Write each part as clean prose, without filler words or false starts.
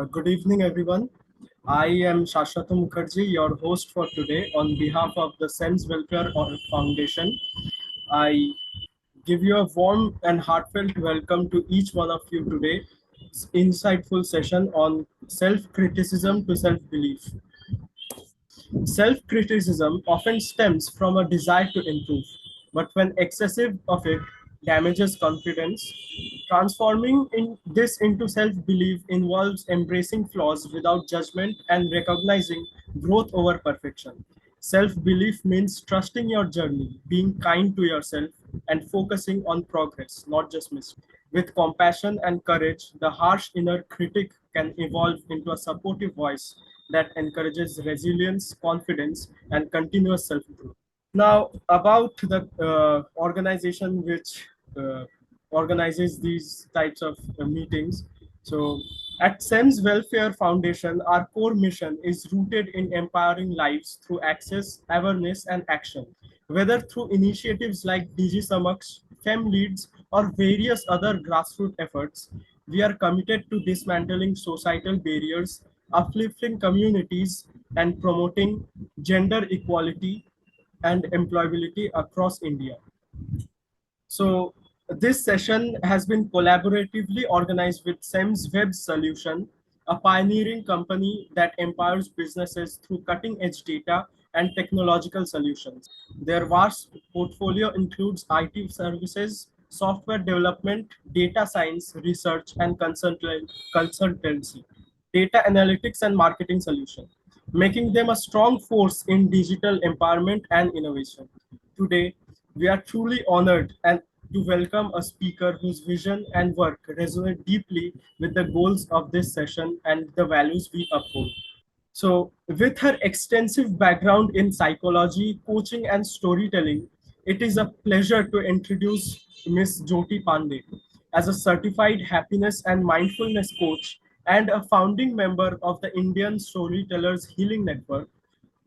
Good evening, everyone. I am Shashwata Mukherjee, your host for today. On behalf of the SEMS Welfare Foundation, I give you a warm and heartfelt welcome to each one of you today. Insightful session on self-criticism to self-belief. Self-criticism often stems from a desire to improve, but when excessive of it damages confidence, this into self-belief involves embracing flaws without judgment and recognizing growth over perfection. Self-belief means trusting your journey, being kind to yourself, and focusing on progress, not just mistakes. With compassion and courage, the harsh inner critic can evolve into a supportive voice that encourages resilience, confidence, and continuous self growth. Now, about the organization which organizes these types of meetings. So, at SEMS Welfare Foundation, our core mission is rooted in empowering lives through access, awareness, and action. Whether through initiatives like DG Samaks, FEM Leads, or various other grassroots efforts, we are committed to dismantling societal barriers, uplifting communities, and promoting gender equality and employability across India. So this session has been collaboratively organized with SEMS Web Solution, a pioneering company that empowers businesses through cutting-edge data and technological solutions. Their vast portfolio includes IT services, software development, data science, research, and consultancy, data analytics, and marketing solutions, making them a strong force in digital empowerment and innovation. Today, we are truly honored and to welcome a speaker whose vision and work resonate deeply with the goals of this session and the values we uphold. So, with her extensive background in psychology, coaching, and storytelling, it is a pleasure to introduce Ms. Jyoti Pandey. As a certified happiness and mindfulness coach and a founding member of the Indian Storytellers Healing Network,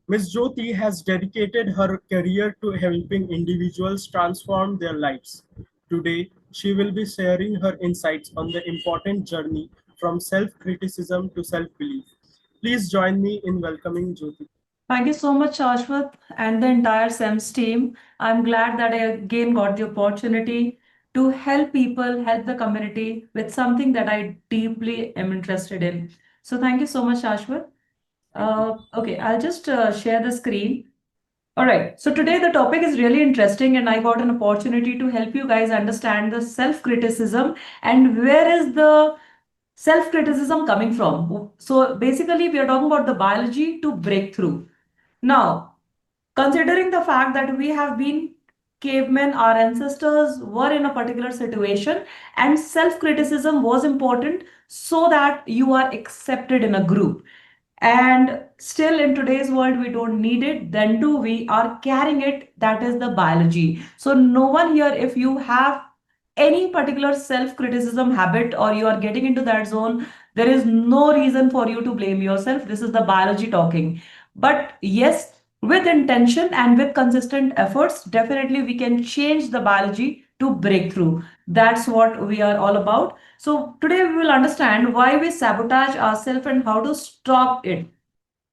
Ms. Jyoti has dedicated her career to helping individuals transform their lives. Today, she will be sharing her insights on the important journey from self criticism to self belief. Please join me in welcoming Jyoti. Thank you so much, Ashwath, and the entire SEMS team. I'm glad that I again got the opportunity to help people, help the community with something that I deeply am interested in. So thank you so much, Ashwath. Thank you. Okay, I'll just share the screen. All right, so today the topic is really interesting, and I got an opportunity to help you guys understand the self-criticism and where is the self-criticism coming from. So basically, we are talking about the biology to breakthrough. Now, considering the fact that we have been cavemen, our ancestors were in a particular situation, and self criticism was important so that you are accepted in a group. And still, in today's world, we don't need it. Then, too, we are carrying it. That is the biology. So, no one here, if you have any particular self criticism habit or you are getting into that zone, there is no reason for you to blame yourself. This is the biology talking. But yes, with intention and with consistent efforts, definitely we can change the biology to breakthrough. That's what we are all about. So today we will understand why we sabotage ourselves and how to stop it.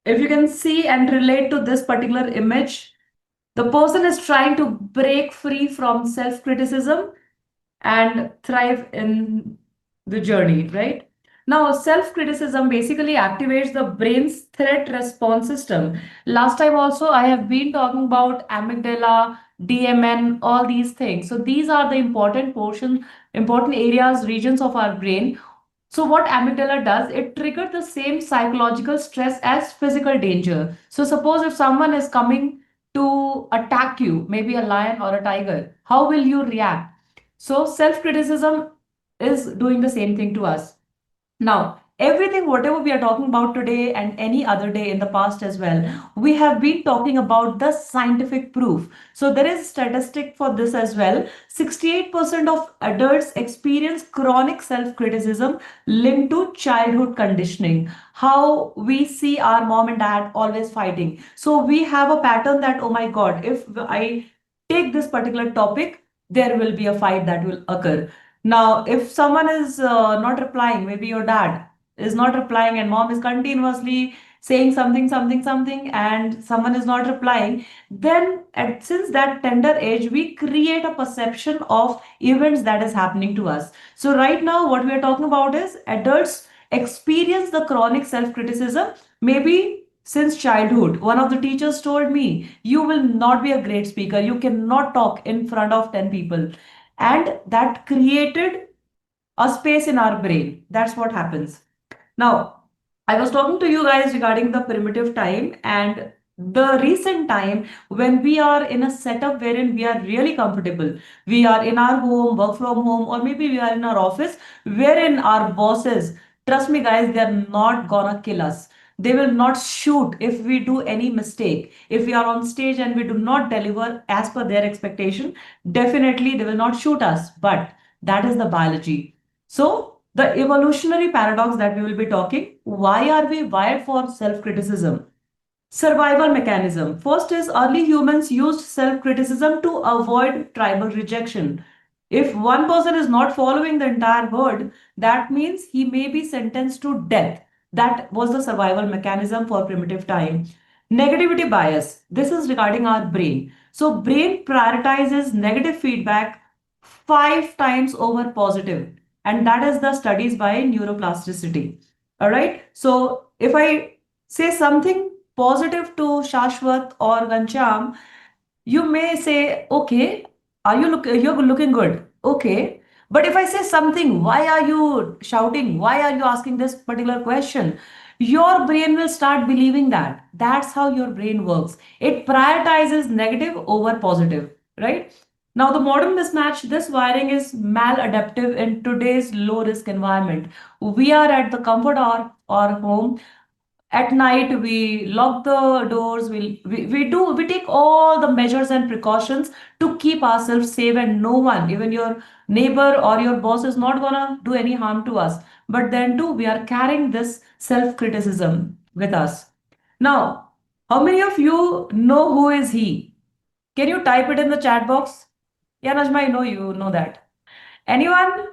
If you can see and relate to this particular image, the person is trying to break free from self criticism and thrive in the journey, right? Now, self criticism basically activates the brain's threat response system. Last time, also, I have been talking about amygdala, DMN, all these things. So, these are the important areas, regions of our brain. So, what amygdala does, it triggers the same psychological stress as physical danger. So, suppose if someone is coming to attack you, maybe a lion or a tiger, how will you react? So self criticism is doing the same thing to us. Now, everything, whatever we are talking about today and any other day in the past as well, we have been talking about the scientific proof. So there is statistic for this as well. 68% of adults experience chronic self-criticism linked to childhood conditioning. How we see our mom and dad always fighting. So we have a pattern that, oh my God, if I take this particular topic, there will be a fight that will occur. Now, if someone is not replying, maybe your dad is not replying and mom is continuously saying something, something, something, and someone is not replying, then since that tender age, we create a perception of events that is happening to us. So right now, what we are talking about is adults experience the chronic self-criticism, maybe since childhood. One of the teachers told me, you will not be a great speaker. You cannot talk in front of 10 people. And that created a space in our brain. That's what happens. Now, I was talking to you guys regarding the primitive time and the recent time when we are in a setup wherein we are really comfortable. We are in our home, work from home, or maybe we are in our office, wherein our bosses, trust me, guys, they're not gonna kill us. They will not shoot if we do any mistake. If we are on stage and we do not deliver as per their expectation, definitely they will not shoot us. But that is the biology. So, the evolutionary paradox that we will be talking, why are we wired for self criticism? Survival mechanism. First is early humans used self criticism to avoid tribal rejection. If one person is not following the entire herd, that means he may be sentenced to death. That was the survival mechanism for primitive time. Negativity bias. This is regarding our brain. So, brain prioritizes negative feedback 5 times over positive, and that is the studies by neuroplasticity. All right. So, if I say something positive to Shashwat or Gancham, you may say, okay, you're looking good. Okay. But if I say something, why are you shouting? Why are you asking this particular question? Your brain will start believing that. That's how your brain works. It prioritizes negative over positive, right? Now, the modern mismatch, this wiring is maladaptive in today's low risk environment. We are at the comfort of our home. At night we lock the doors, we take all the measures and precautions to keep ourselves safe, and no one, even your neighbor or your boss, is not gonna do any harm to us. But then too, we are carrying this self criticism with us. Now, how many of you know who is he? Can you type it in the chat box? Yeah, Najma, I know you know that. Anyone?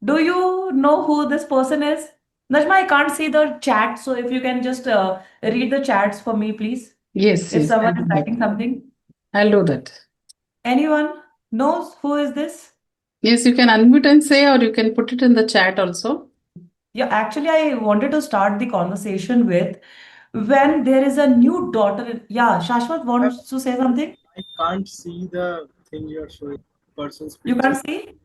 Do you know who this person is? Najma, I can't see the chat, so if you can just read the chats for me, please. Yes, If yes, someone I'll is do that. writing something. I'll do that. Anyone knows who is this? Yes, you can unmute and say, or you can put it in the chat also. Yeah, actually, I wanted to start the conversation with when there is a new daughter. Yeah, Shashwat Uh, wants to say something. I can't see the thing you're showing, person's You picture. can't see?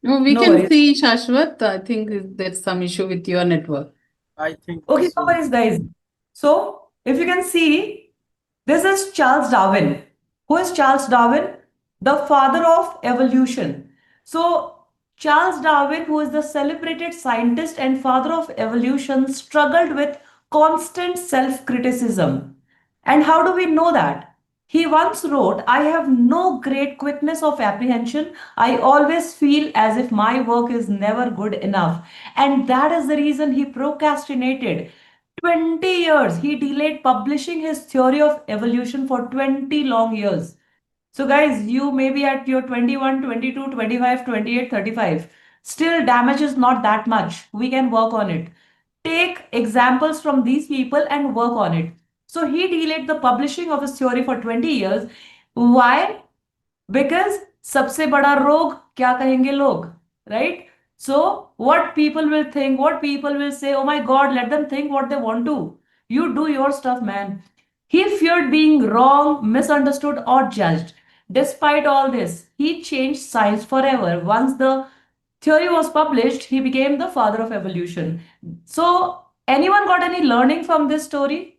No, we No can worries. see Shashwat. I think there's some issue with your network. I think Okay, no so. worries, guys. So, if you can see, this is Charles Darwin. Who is Charles Darwin? The father of evolution. So, Charles Darwin, who is the celebrated scientist and father of evolution, struggled with constant self criticism. And how do we know that? He once wrote, I have no great quickness of apprehension. I always feel as if my work is never good enough. And that is the reason he procrastinated. 20 years. He delayed publishing his theory of evolution for 20 long years. So, guys, you may be at your 21, 22, 25, 28, 35. Still, damage is not that much. We can work on it. Take examples from these people and work on it. So, he delayed the publishing of his theory for 20 years. Why? Because सबसे बड़ा रोग क्या कहेंगे लोग, right? So what people will think, what people will say, oh my god, let them think what they want to. You do your stuff, man. He feared being wrong, misunderstood, or judged. Despite all this, he changed science forever. Once the theory was published, he became the father of evolution. So anyone got any learning from this story?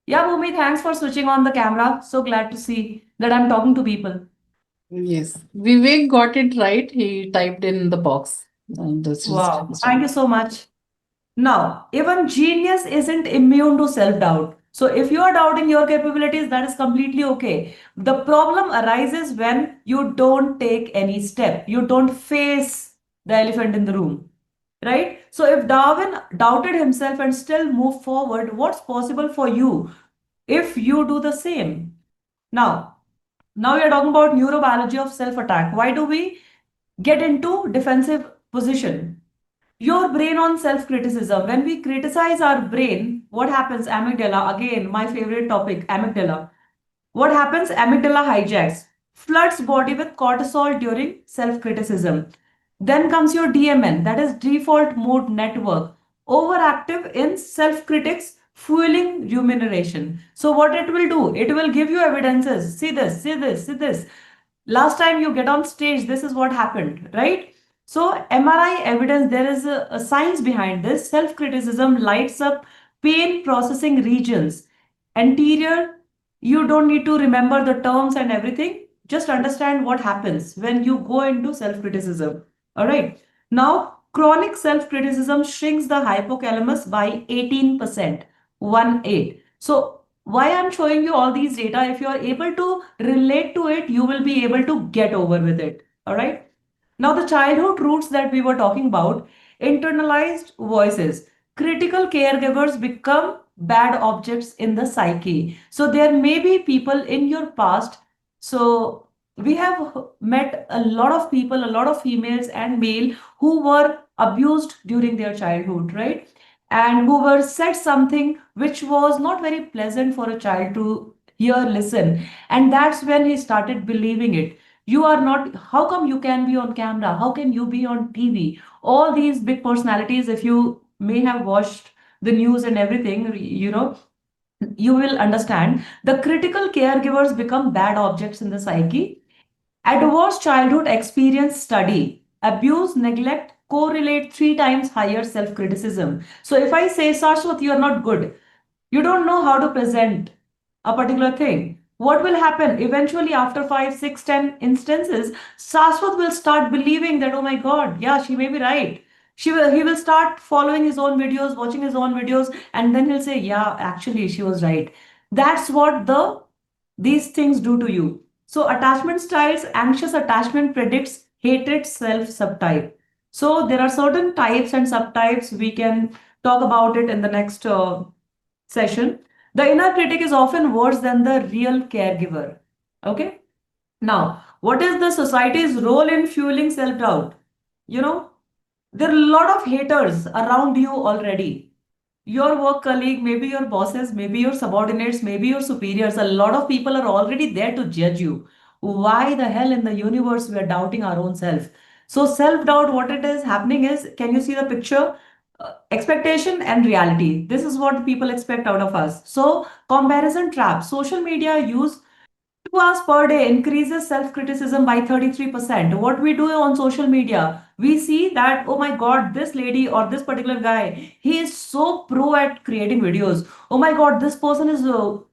Yeah, Bhumi, thanks for switching on the camera. So glad to see that I'm talking to people. Yes, Vivek got it right. He typed in the box. That's his Wow, thank understanding. you so much. Now, even genius isn't immune to self doubt. So, if you are doubting your capabilities, that is completely okay. The problem arises when you don't take any step, you don't face the elephant in the room, right? So, if Darwin doubted himself and still moved forward, what's possible for you if you do the same? Now, now we are talking about neurobiology of self attack. Why do we get into defensive position? Your brain on self-criticism. When we criticize our brain, what happens? Amygdala, again, my favorite topic, amygdala. What happens? Amygdala hijacks, floods body with cortisol during self-criticism. Then comes your DMN, that is default mode network, overactive in self-critics, fueling rumination. So what it will do? It will give you evidences. See this, see this, see this. Last time you get on stage, this is what happened, right? So MRI evidence, there is a science behind this. Self-criticism lights up pain processing regions. Anterior, you don't need to remember the terms and everything. Just understand what happens when you go into self-criticism. All right. Now, chronic self-criticism shrinks the hypothalamus by 18%. 1/8. So why I'm showing you all these data, if you are able to relate to it, you will be able to get over with it. All right. Now, the childhood roots that we were talking about, internalized voices, critical caregivers become bad objects in the psyche. So, there may be people in your past. So, we have met a lot of people, a lot of females and male who were abused during their childhood, right? And who were said something which was not very pleasant for a child to hear, listen. And that's when he started believing it. You are not, how come you can be on camera? How can you be on TV? All these big personalities, if you may have watched the news and everything, you will understand the critical caregivers become bad objects in the psyche. Adverse childhood experience study, abuse, neglect correlate 3 times higher self-criticism. So if I say, Saraswat, you're not good, you don't know how to present a particular thing. What will happen? Eventually, after 5, 6, 10 instances, Saswat will start believing that, oh my God, yeah, she may be right. He will start following his own videos, watching his own videos, and then he'll say, yeah, actually, she was right. That's what these things do to you. So attachment styles, anxious attachment predicts hated self subtype. So there are certain types and subtypes. We can talk about it in the next session. The inner critic is often worse than the real caregiver. Okay. Now, what is the society's role in fueling self doubt? You know, there are a lot of haters around you already. Your work colleague, maybe your bosses, maybe your subordinates, maybe your superiors. A lot of people are already there to judge you. Why the hell in the universe we are doubting our own self? So self doubt, what it is happening is, can you see the picture? Expectation and reality. This is what people expect out of us. So comparison trap. Social media use 2 hours per day increases self-criticism by 33%. What we do on social media, we see that, oh my God, this lady or this particular guy, he is so pro at creating videos. Oh my God, this person is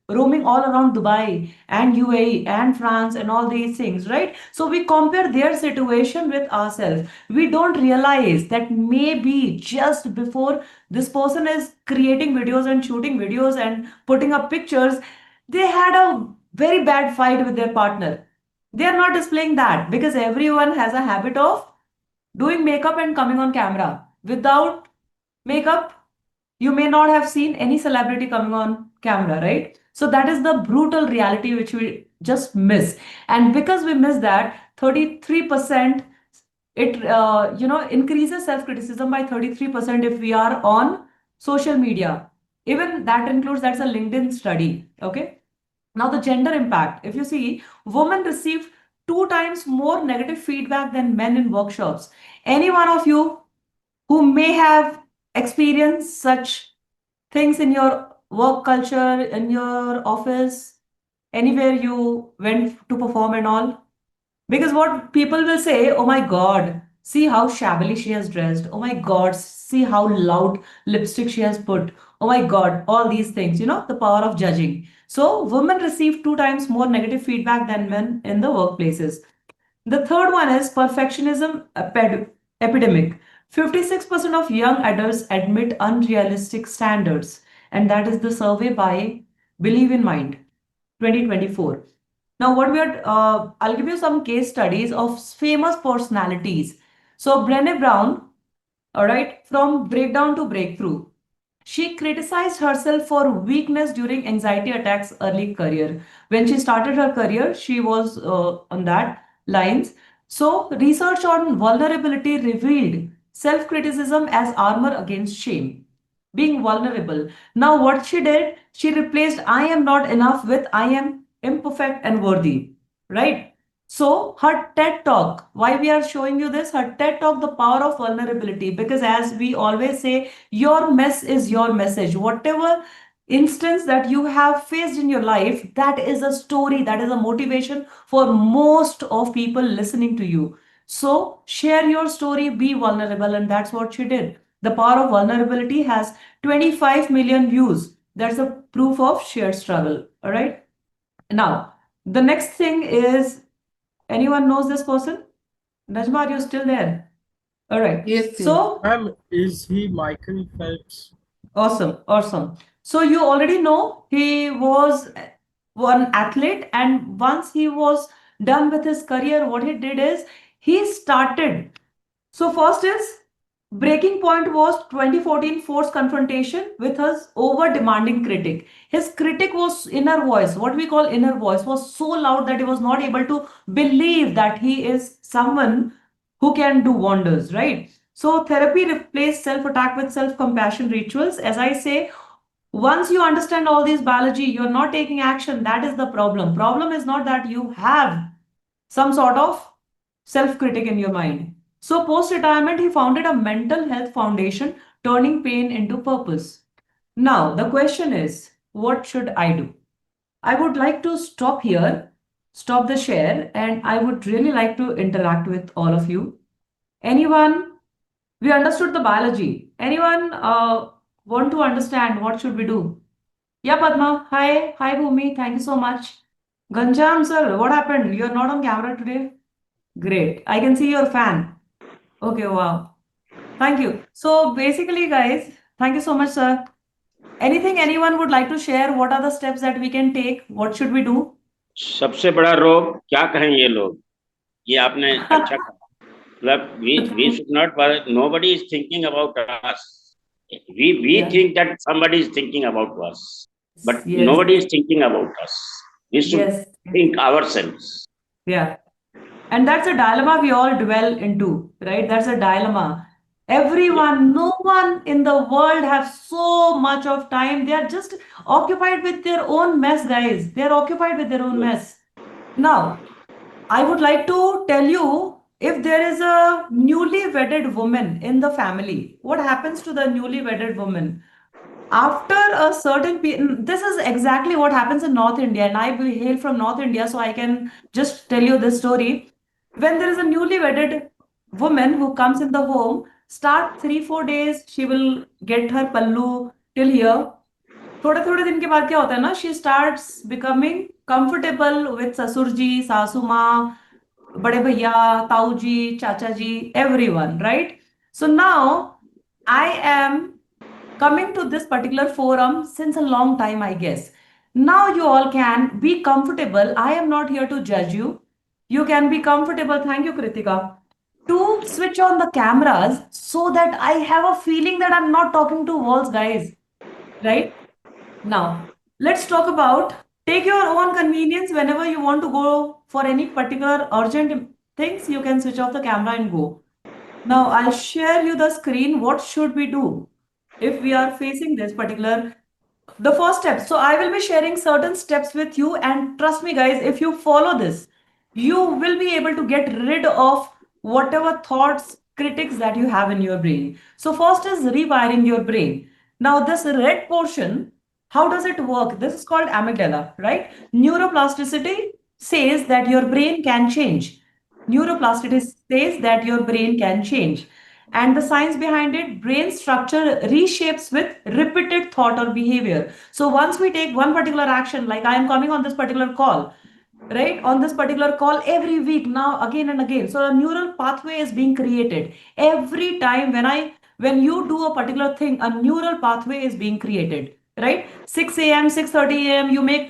roaming all around Dubai and UAE and France and all these things, right? So we compare their situation with ourselves. We don't realize that maybe just before this person is creating videos and shooting videos and putting up pictures, they had a very bad fight with their partner. They are not displaying that because everyone has a habit of doing makeup and coming on camera. Without makeup, you may not have seen any celebrity coming on camera, right? So that is the brutal reality which we just miss. And because we miss that, 33%, it increases self-criticism by 33% if we are on social media. Even that includes, that's a LinkedIn study. Okay. Now, the gender impact. If you see, women receive 2 times more negative feedback than men in workshops. Any one of you who may have experienced such things in your work culture, in your office, anywhere you went to perform and all? Because what people will say, oh my God, see how shabbily she has dressed. Oh my God, see how loud lipstick she has put. Oh my God, all these things, the power of judging. So women receive 2 times more negative feedback than men in the workplaces. The third one is perfectionism epidemic. 56% of young adults admit unrealistic standards, and that is the survey by Believe in Mind 2024. Now, I'll give you some case studies of famous personalities. So, Brené Brown, all right, from breakdown to breakthrough. She criticized herself for weakness during anxiety attacks early career. When she started her career, she was on that lines. So, research on vulnerability revealed self-criticism as armor against shame, being vulnerable. Now, what she did, she replaced I am not enough with I am imperfect and worthy, right? So, her TED Talk, why we are showing you this? Her TED Talk, the power of vulnerability, because as we always say, your mess is your message. Whatever instance that you have faced in your life, that is a story, that is a motivation for most of people listening to you. So share your story, be vulnerable, and that's what she did. The power of vulnerability has 25 million views. That's a proof of shared struggle. All right. Now, the next thing is, anyone knows this person? Najma, are you still there? All right. Yes, yes. So Ma'am, is he Michael Phelps? awesome, awesome. So you already know he was one athlete, and once he was done with his career, what he did is he started. So first is breaking point was 2014 forced confrontation with his over demanding critic. His critic was inner voice, what we call inner voice, was so loud that he was not able to believe that he is someone who can do wonders, right? So therapy replaced self-attack with self-compassion rituals. As I say, once you understand all these biology, you're not taking action. That is the problem. Problem is not that you have some sort of self-critic in your mind. So post-retirement, he founded a mental health foundation, turning pain into purpose. Now, the question is, what should I do? I would like to stop here, stop the share, and I would really like to interact with all of you. Anyone, we understood the biology. Anyone want to understand what should we do? Yeah, Padma. Hi. Hi, Bhumi. Thank you so much. Ganjam, sir, what happened? You're not on camera today? Great. I can see your fan. Okay, wow. Thank you. So basically, guys, thank you so much, sir. Anything anyone would like to share? What are the steps that we can take? What should we do? सबसे बड़ा रोग क्या कहें ये लोग, ये आपने अच्छा कहा. मतलब we should not worry. Nobody is thinking about us. We Yeah. think that somebody is thinking about us, but Yes. nobody is thinking about us. We should Yes. think ourselves. Yeah. And that's a dilemma we all dwell into, right? That's a dilemma. Everyone, no one in the world have so much of time. They are just occupied with their own mess, guys. They are occupied with their own mess. Now, I would like to tell you, if there is a newly wedded woman in the family, what happens to the newly wedded woman? After a certain this is exactly what happens in North India, and I hail from North India, so I can just tell you this story. When there is a newly wedded woman who comes in the home, start 3-4 days, she will get her pallu till here. थोड़े थोड़े दिन के बाद क्या होता है ना, she starts becoming comfortable with ससुर जी, सासू माँ, बड़े भैया, ताऊ जी, चाचा जी, everyone, right? So now I am coming to this particular forum since a long time, I guess. Now you all can be comfortable. I am not here to judge you. You can be comfortable. Thank you, Kritika. To switch on the cameras so that I have a feeling that I'm not talking to walls, guys. Right? Now, let's talk about take your own convenience whenever you want to go for any particular urgent things, you can switch off the camera and go. Now, I'll share you the screen. What should we do if we are facing this particular the first step? So I will be sharing certain steps with you, and trust me guys, if you follow this, you will be able to get rid of whatever thoughts, critics that you have in your brain. So first is rewiring your brain. Now this red portion, how does it work? This is called amygdala, right? Neuroplasticity says that your brain can change. Neuroplasticity says that your brain can change. And the science behind it, brain structure reshapes with repeated thought or behavior. So once we take one particular action, like I am coming on this particular call, right? On this particular call every week, now again and again. So a neural pathway is being created. Every time when you do a particular thing, a neural pathway is being created. Right? 6 a.m., 6:30 a.m. You make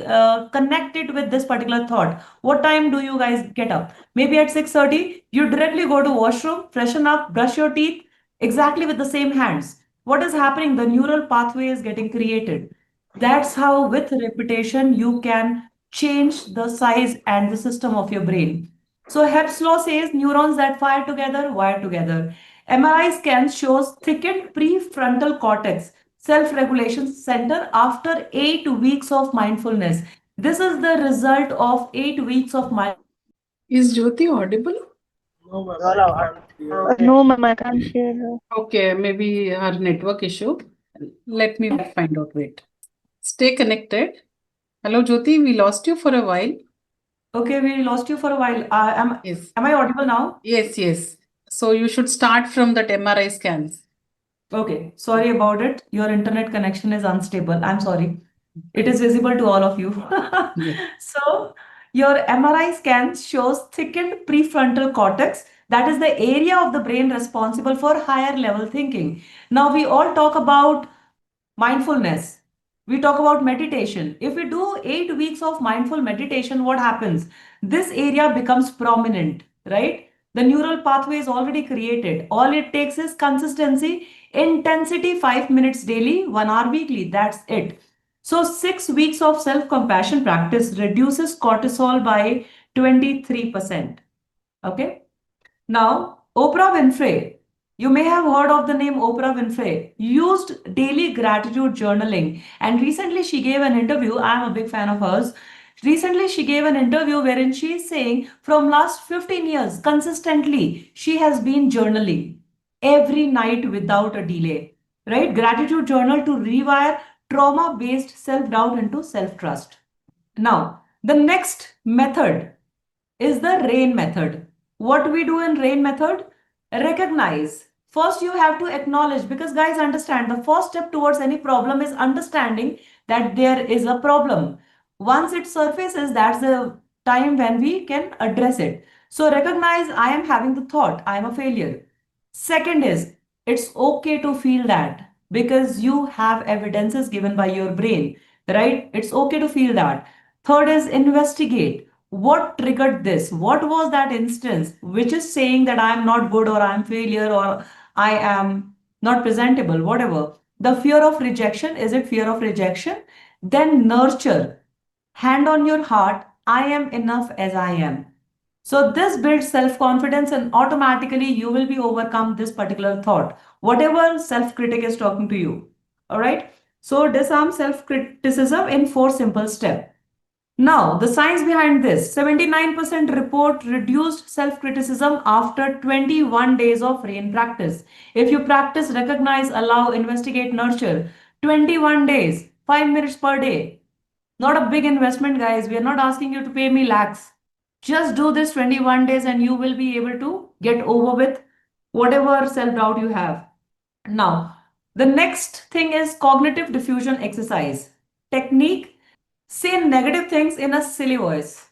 connect it with this particular thought. What time do you guys get up? Maybe at 6:30, you directly go to washroom, freshen up, brush your teeth, exactly with the same hands. What is happening? The neural pathway is getting created. That's how, with repetition, you can change the size and the system of your brain. So Hebb's law says neurons that fire together wire together. MRI scan shows thickened prefrontal cortex, self-regulation center after 8 weeks of mindfulness. This is the result of 8 weeks of mindfulness. Is Jyoti audible? No, ma'am, I can't hear. No, ma'am, I can't hear her. Okay, maybe her network issue. Let me find out. Wait. Stay connected. Hello, Jyoti. We lost you for a while. Okay, we lost you for a while. Yes. Am I audible now? Yes, yes. So you should start from that MRI scans. Okay, sorry about it. Your internet connection is unstable. I'm sorry. It is visible to all of you. Yes. So, your MRI scan shows thickened prefrontal cortex. That is the area of the brain responsible for higher level thinking. Now, we all talk about mindfulness. We talk about meditation. If we do 8 weeks of mindful meditation, what happens? This area becomes prominent, right? The neural pathway is already created. All it takes is consistency, intensity, 5 minutes daily, 1 hour weekly. That's it. So, 6 weeks of self compassion practice reduces cortisol by 23%. Okay. Now, Oprah Winfrey, you may have heard of the name Oprah Winfrey, used daily gratitude journaling. And recently she gave an interview. I'm a big fan of hers. Recently she gave an interview wherein she is saying from last 15 years, consistently, she has been journaling every night without a delay. Right? Gratitude journal to rewire trauma-based self-doubt into self-trust. Now, the next method is the RAIN method. What we do in RAIN method? Recognize. First, you have to acknowledge, because guys, understand the first step towards any problem is understanding that there is a problem. Once it surfaces, that's the time when we can address it. So recognize I am having the thought, I am a failure. Second is it's okay to feel that because you have evidences given by your brain, right? It's okay to feel that. Third is investigate. What triggered this? What was that instance which is saying that I am not good or I am failure or I am not presentable, whatever. The fear of rejection, is it fear of rejection? Then nurture. Hand on your heart, I am enough as I am. So this builds self-confidence and automatically you will be overcome this particular thought, whatever self-critic is talking to you. All right. So disarm self-criticism in 4 simple steps. Now, the science behind this, 79% report reduced self-criticism after 21 days of RAIN practice. If you practice, recognize, allow, investigate, nurture, 21 days, 5 minutes per day. Not a big investment, guys. We are not asking you to pay me lakhs. Just do this 21 days and you will be able to get over with whatever self-doubt you have. Now, the next thing is cognitive diffusion exercise. Technique, say negative things in a silly voice.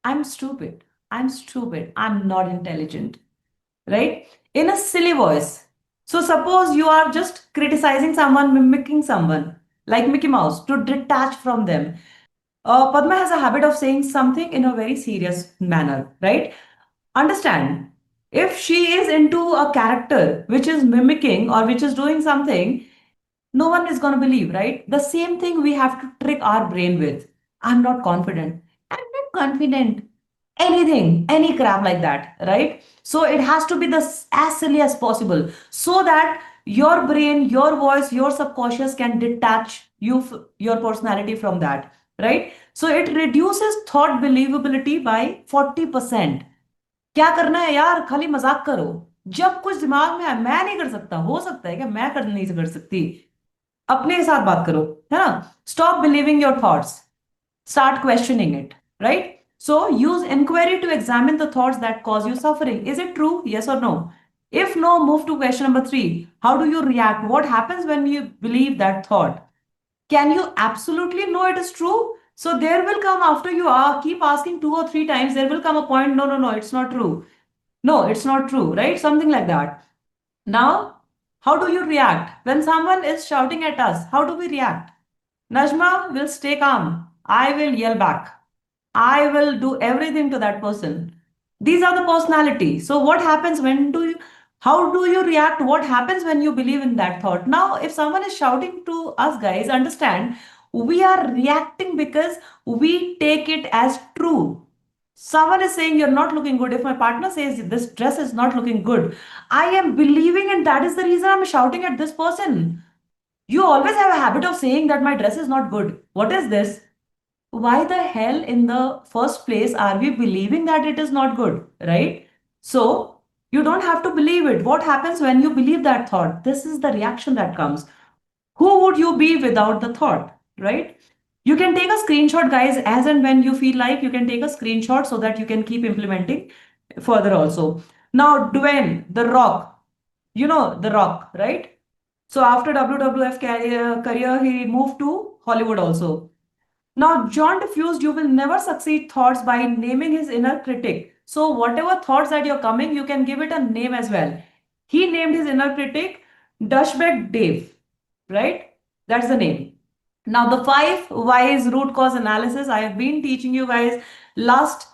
I'm stupid. I'm stupid. I'm not intelligent. Right? In a silly voice. So suppose you are just criticizing someone, mimicking someone, like Mickey Mouse, to detach from them. Padma has a habit of saying something in a very serious manner, right? Understand, if she is into a character which is mimicking or which is doing something, no one is going to believe, right? The same thing we have to trick our brain with. I'm not confident. I'm not confident. Anything, any crap like that, right? So it has to be as silly as possible so that your brain, your voice, your subconscious can detach your personality from that, right? So it reduces thought believability by 40%. क्या करना है यार, खाली मजाक करो. जब कुछ दिमाग में है मैं नहीं कर सकता, हो सकता है कि मैं कर नहीं कर सकती, अपने के साथ बात करो, है ना? Stop believing your thoughts. Start questioning it, right? So use inquiry to examine the thoughts that cause you suffering. Is it true? Yes or no? If no, move to question number 3. How do you react? What happens when you believe that thought? Can you absolutely know it is true? So there will come, after you keep asking 2 or 3 times, there will come a point, no, no, no, it's not true. No, it's not true, right? Something like that. Now, how do you react? When someone is shouting at us, how do we react? Najma will stay calm. I will yell back. I will do everything to that person. These are the personality. So what happens when do you, how do you react? What happens when you believe in that thought? Now, if someone is shouting to us, guys, understand we are reacting because we take it as true. Someone is saying you're not looking good. If my partner says this dress is not looking good, I am believing, and that is the reason I'm shouting at this person. You always have a habit of saying that my dress is not good. What is this? Why the hell in the first place are we believing that it is not good, right? So you don't have to believe it. What happens when you believe that thought? This is the reaction that comes. Who would you be without the thought, right? You can take a screenshot, guys, as and when you feel like you can take a screenshot so that you can keep implementing further also. Now, Dwayne, The Rock, you know The Rock, right? So after WWF career, he moved to Hollywood also. Now, John diffused, you will never succeed thoughts by naming his inner critic. So whatever thoughts that you're coming, you can give it a name as well. He named his inner critic Douchebag Dave, right? That's the name. Now, the 5 whys root cause analysis, I have been teaching you guys last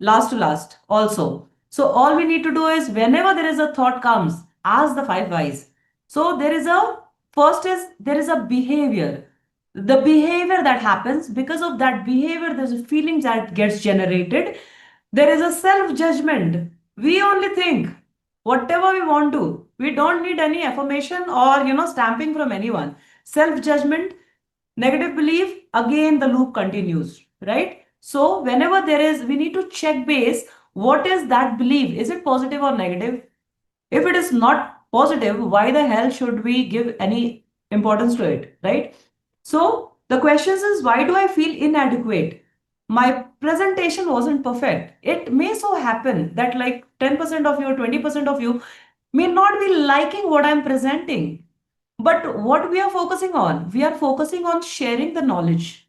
to last also. So all we need to do is whenever there is a thought comes, ask the 5 whys. So first is there is a behavior. The behavior that happens, because of that behavior, there's a feeling that gets generated. There is a self-judgment. We only think whatever we want to. We don't need any affirmation or stamping from anyone. Self-judgment, negative belief, again the loop continues, right? So whenever we need to check base, what is that belief? Is it positive or negative? If it is not positive, why the hell should we give any importance to it, right? So the question is, why do I feel inadequate? My presentation wasn't perfect. It may so happen that like 10% of you or 20% of you may not be liking what I'm presenting. But what we are focusing on? We are focusing on sharing the knowledge,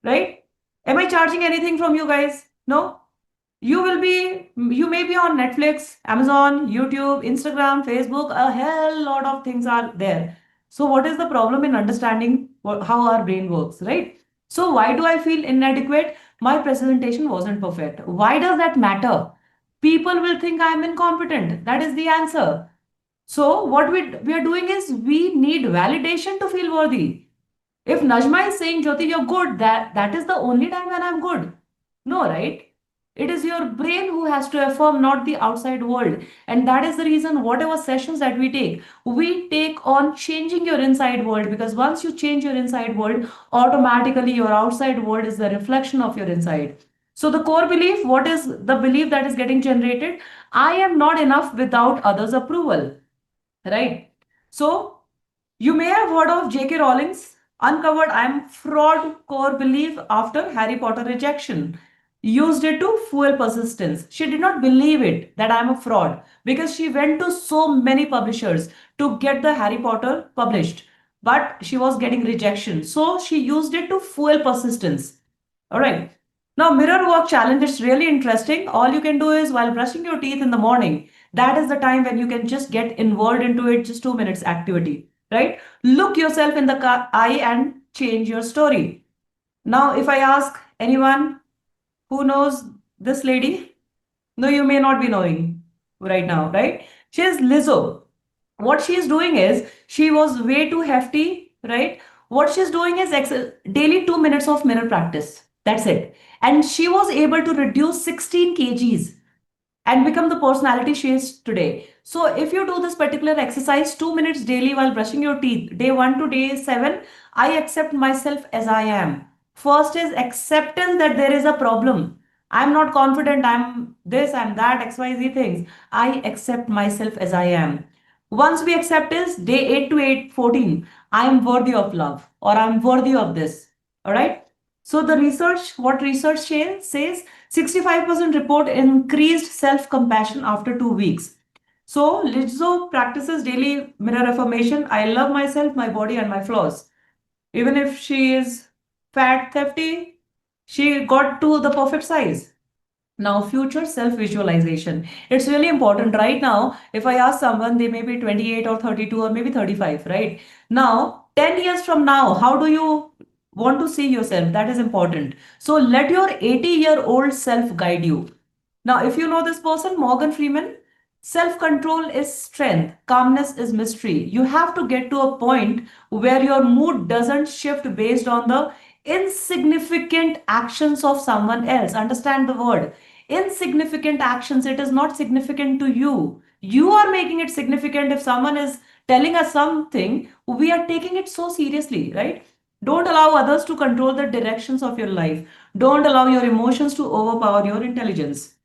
right? Am I charging anything from you guys? No? You may be on Netflix, Amazon, YouTube, Instagram, Facebook, a hell lot of things are there. So what is the problem in understanding how our brain works, right? So why do I feel inadequate? My presentation wasn't perfect. Why does that matter? People will think I'm incompetent. That is the answer. So what we are doing is we need validation to feel worthy. If Najma is saying, Jyoti, you're good, that is the only time when I'm good. No, right? It is your brain who has to affirm, not the outside world. And that is the reason whatever sessions that we take on changing your inside world, because once you change your inside world, automatically your outside world is the reflection of your inside. So the core belief, what is the belief that is getting generated? I am not enough without others' approval, right? So you may have heard of J.K. Rowling's uncovered I am fraud core belief after Harry Potter rejection. Used it to fuel persistence. She did not believe it that I am a fraud because she went to so many publishers to get the Harry Potter published, but she was getting rejection. So she used it to fuel persistence. All right. Now, mirror work challenge is really interesting. All you can do is while brushing your teeth in the morning, that is the time when you can just get involved into it, just 2 minutes activity, right? Look yourself in the eye and change your story. Now, if I ask anyone who knows this lady, no, you may not be knowing right now, right? She is Lizzo. What she is doing is she was way too hefty, right? What she's doing is daily 2 minutes of mirror practice. That's it. And she was able to reduce 16 kgs and become the personality she is today. So if you do this particular exercise 2 minutes daily while brushing your teeth, day 1 to day 7, I accept myself as I am. First is acceptance that there is a problem. I'm not confident, I'm this, I'm that, XYZ things. I accept myself as I am. Once we accept is day 8 to 14, I am worthy of love or I'm worthy of this. All right. So the research, what research says, 65% report increased self-compassion after 2 weeks. So Lizzo practices daily mirror affirmation. I love myself, my body, and my flaws. Even if she is fat, hefty, she got to the perfect size. Now, future self-visualization. It's really important. Right now, if I ask someone, they may be 28 or 32 or maybe 35, right? Now, 10 years from now, how do you want to see yourself? That is important. So let your 80-year-old self guide you. Now, if you know this person, Morgan Freeman, self-control is strength, calmness is mystery. You have to get to a point where your mood doesn't shift based on the insignificant actions of someone else. Understand the word insignificant actions. It is not significant to you. You are making it significant. If someone is telling us something, we are taking it so seriously, right? Don't allow others to control the directions of your life. Don't allow your emotions to overpower your intelligence.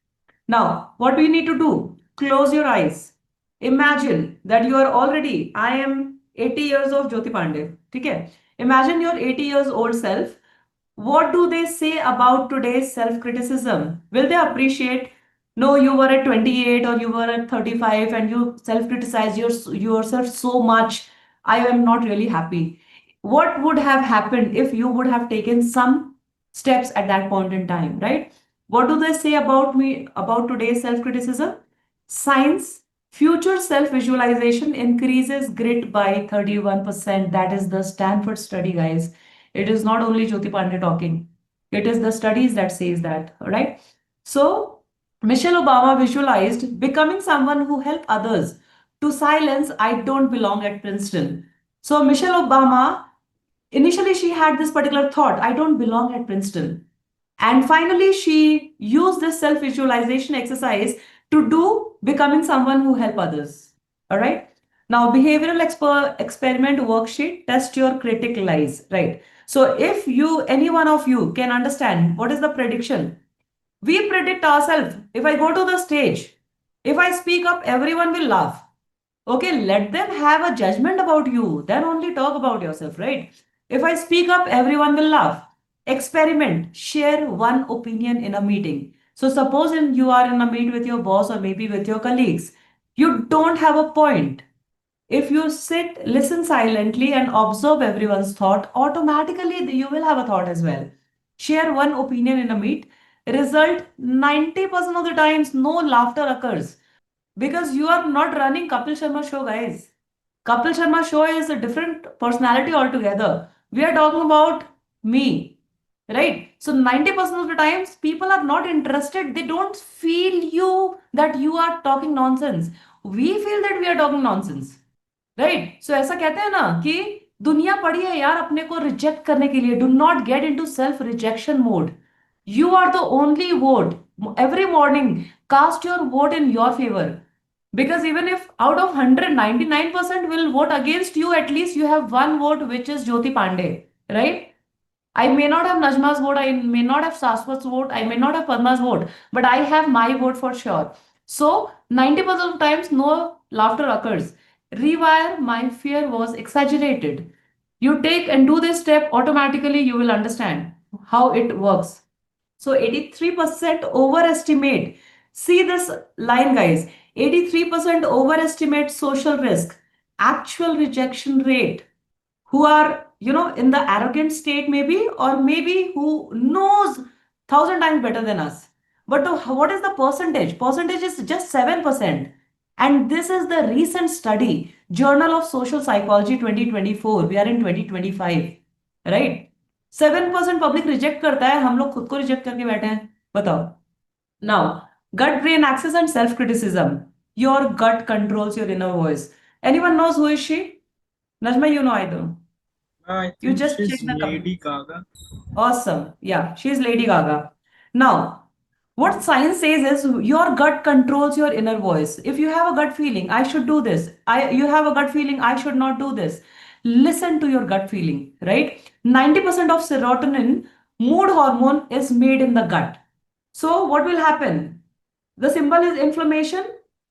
Now, what do you need to do? Close your eyes. Imagine that you are already, I am 80 years of Jyoti Pandey. Okay? Imagine your 80 years old self. What do they say about today's self-criticism? Will they appreciate? No, you were at 28 or you were at 35 and you self-criticize yourself so much. I am not really happy. What would have happened if you would have taken some steps at that point in time, right? What do they say about me, about today's self-criticism? Science, future self-visualization increases grit by 31%. That is the Stanford study, guys. It is not only Jyoti Pandey talking. It is the studies that says that, all right? So Michelle Obama visualized becoming someone who help others to silence I don't belong at Princeton. So Michelle Obama, initially she had this particular thought, I don't belong at Princeton. And finally, she used this self-visualization exercise to do becoming someone who help others. All right. Now, behavioral experiment worksheet, test your critical lies. Right. So if you, any one of you can understand what is the prediction, we predict ourselves. If I go to the stage, if I speak up, everyone will laugh. Okay, let them have a judgment about you. Then only talk about yourself, right? If I speak up, everyone will laugh. Experiment, share one opinion in a meeting. So suppose you are in a meet with your boss or maybe with your colleagues. You don't have a point. If you sit, listen silently and observe everyone's thought, automatically you will have a thought as well. Share one opinion in a meet. Result 90% of the times no laughter occurs. Because you are not running Kapil Sharma show, guys. Kapil Sharma show is a different personality altogether. We are talking about me, right? So 90% of the times people are not interested. They don't feel you that you are talking nonsense. We feel that we are talking nonsense. Right so ऐसा कहते हैं ना कि दुनिया पड़ी है यार अपने को रिजेक्ट करने के लिए do not get into self rejection mode you are the only vote every morning cast your vote in your favour because even if out of 199% will vote against you, at least you have one vote, which is Jyoti Pandey, right? I may not have Najma's vote, I may not have Saswat's vote, I may not have Padma's vote, but I have my vote for sure. So 90% of times no laughter occurs. Rewire my fear was exaggerated. You take and do this step, automatically you will understand how it works. So 83% overestimate. See this line, guys. 83% overestimate social risk. Actual rejection rate. Who are, in the arrogant state maybe, or maybe who knows 1,000 times better than us. But what is the percentage? Percentage is just 7%. And this is the recent study, Journal of Social Psychology 2024. We are in 2025, right? 7% public reject करता है हम लोग खुद को reject करके बैठे हैं बताओ now gut brain axis and self criticism your gut controls your inner voice anyone knows who is she Najma you know I don't I you think just she's check the Lady Gaga. awesome yeah she's Lady Gaga now what science says is your gut controls your inner voice if you have a gut feeling I should do this you have a gut feeling I should not do this listen to your gut feeling right 90% of serotonin mood hormone is made in the gut so what will happen the symbol is inflammation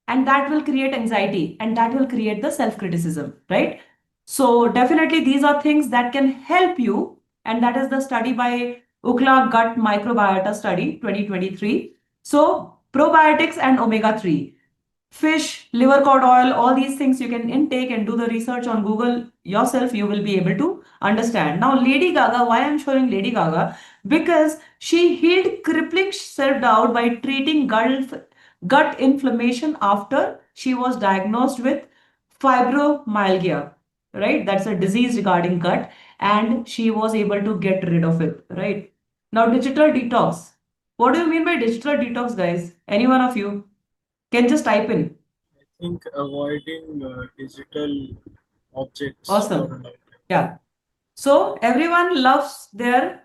and that will create anxiety and that will create the self criticism right so definitely these are things that can help you and that is the study by Ukla gut microbiota study 2023 so probiotics and omega-3 fish, liver cord oil, all these things you can intake and do the research on Google yourself, you will be able to understand. Now, Lady Gaga, why I'm showing Lady Gaga? Because she healed crippling self-doubt by treating gut inflammation after she was diagnosed with fibromyalgia, right? That's a disease regarding gut and she was able to get rid of it, right? Now, digital detox. What do you mean by digital detox, guys? Any one of you? Can just type in. I think avoiding digital objects Awesome. for a long time. Yeah. So everyone loves their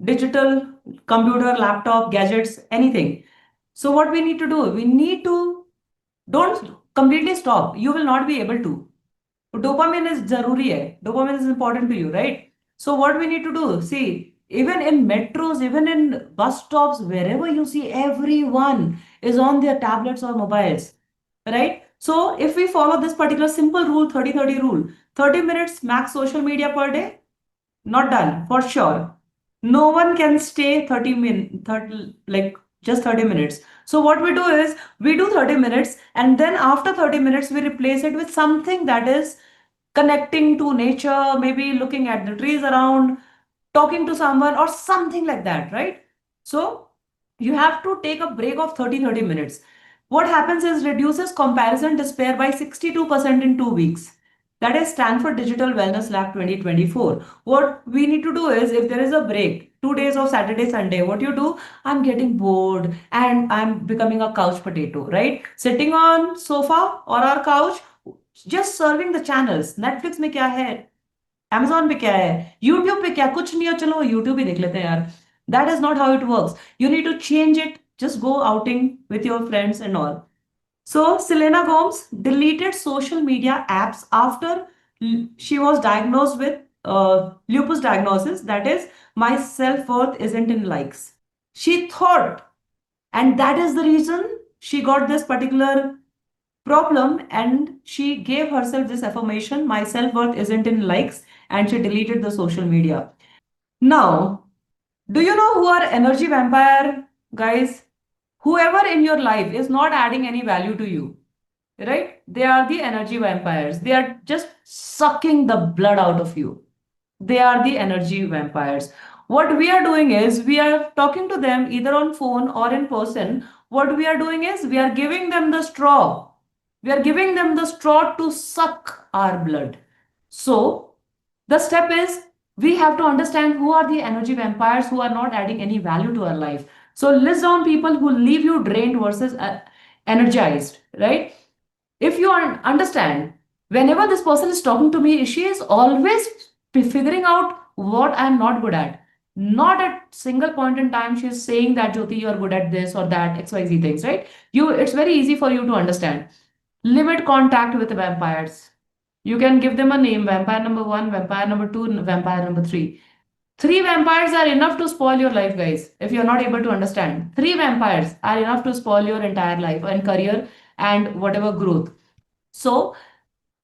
digital computer, laptop, gadgets, anything. So what we need to do, we need to, don't completely stop. You will not be able to. Dopamine is zaruri hai. Dopamine is important to you, right? So what we need to do, see, even in metros, even in bus stops, wherever you see, everyone is on their tablets or mobiles, right? So if we follow this particular simple rule, 30-30 rule, 30 minutes max social media per day, not done for sure. No one can stay 30 minutes, 30, like just 30 minutes. So what we do is we do 30 minutes, and then after 30 minutes, we replace it with something that is connecting to nature, maybe looking at the trees around, talking to someone or something like that, right? So you have to take a break of 30 minutes. What happens is reduces comparison despair by 62% in 2 weeks. That is Stanford Digital Wellness Lab 2024. What we need to do is if there is a break, 2 days of Saturday, Sunday, what you do, I'm getting bored and I'm becoming a couch potato, right? Sitting on sofa or our couch, just serving the channels. Netflix में क्या है, Amazon पे क्या है, YouTube पे क्या, कुछ नहीं है, चलो YouTube ही देख लेते हैं यार. That is not how it works. You need to change it. Just go outing with your friends and all. So Selena Gomez deleted social media apps after she was diagnosed with lupus diagnosis. That is, my self-worth isn't in likes. She thought, and that is the reason she got this particular problem, and she gave herself this affirmation, my self-worth isn't in likes, and she deleted the social media. Now, do you know who are energy vampire, guys? Whoever in your life is not adding any value to you, right? They are the energy vampires. They are just sucking the blood out of you. They are the energy vampires. What we are doing is we are talking to them either on phone or in person. What we are doing is we are giving them the straw. We are giving them the straw to suck our blood. So the step is we have to understand who are the energy vampires who are not adding any value to our life. So list down people who leave you drained versus energized, right? If you understand, whenever this person is talking to me, she is always figuring out what I'm not good at. Not at single point in time she's saying that Jyoti, you're good at this or that XYZ things, right? It's very easy for you to understand. Limit contact with vampires. You can give them a name, vampire number 1, vampire number 2, vampire number 3. 3 vampires are enough to spoil your life, guys. If you're not able to understand, 3 vampires are enough to spoil your entire life and career and whatever growth. So,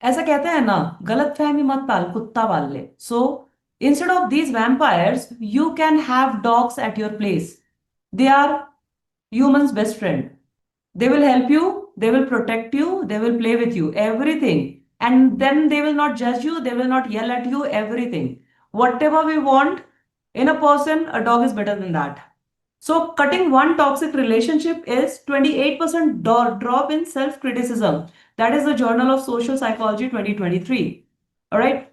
ऐसा कहते हैं ना, गलत फहमी मत पाल, कुत्ता पाल ले. So, instead of these vampires, you can have dogs at your place. They are human's best friend. They will help you, they will protect you, they will play with you, everything. And then they will not judge you, they will not yell at you, everything. Whatever we want in a person, a dog is better than that. So cutting one toxic relationship is 28% drop in self-criticism. That is the Journal of Social Psychology 2023. All right.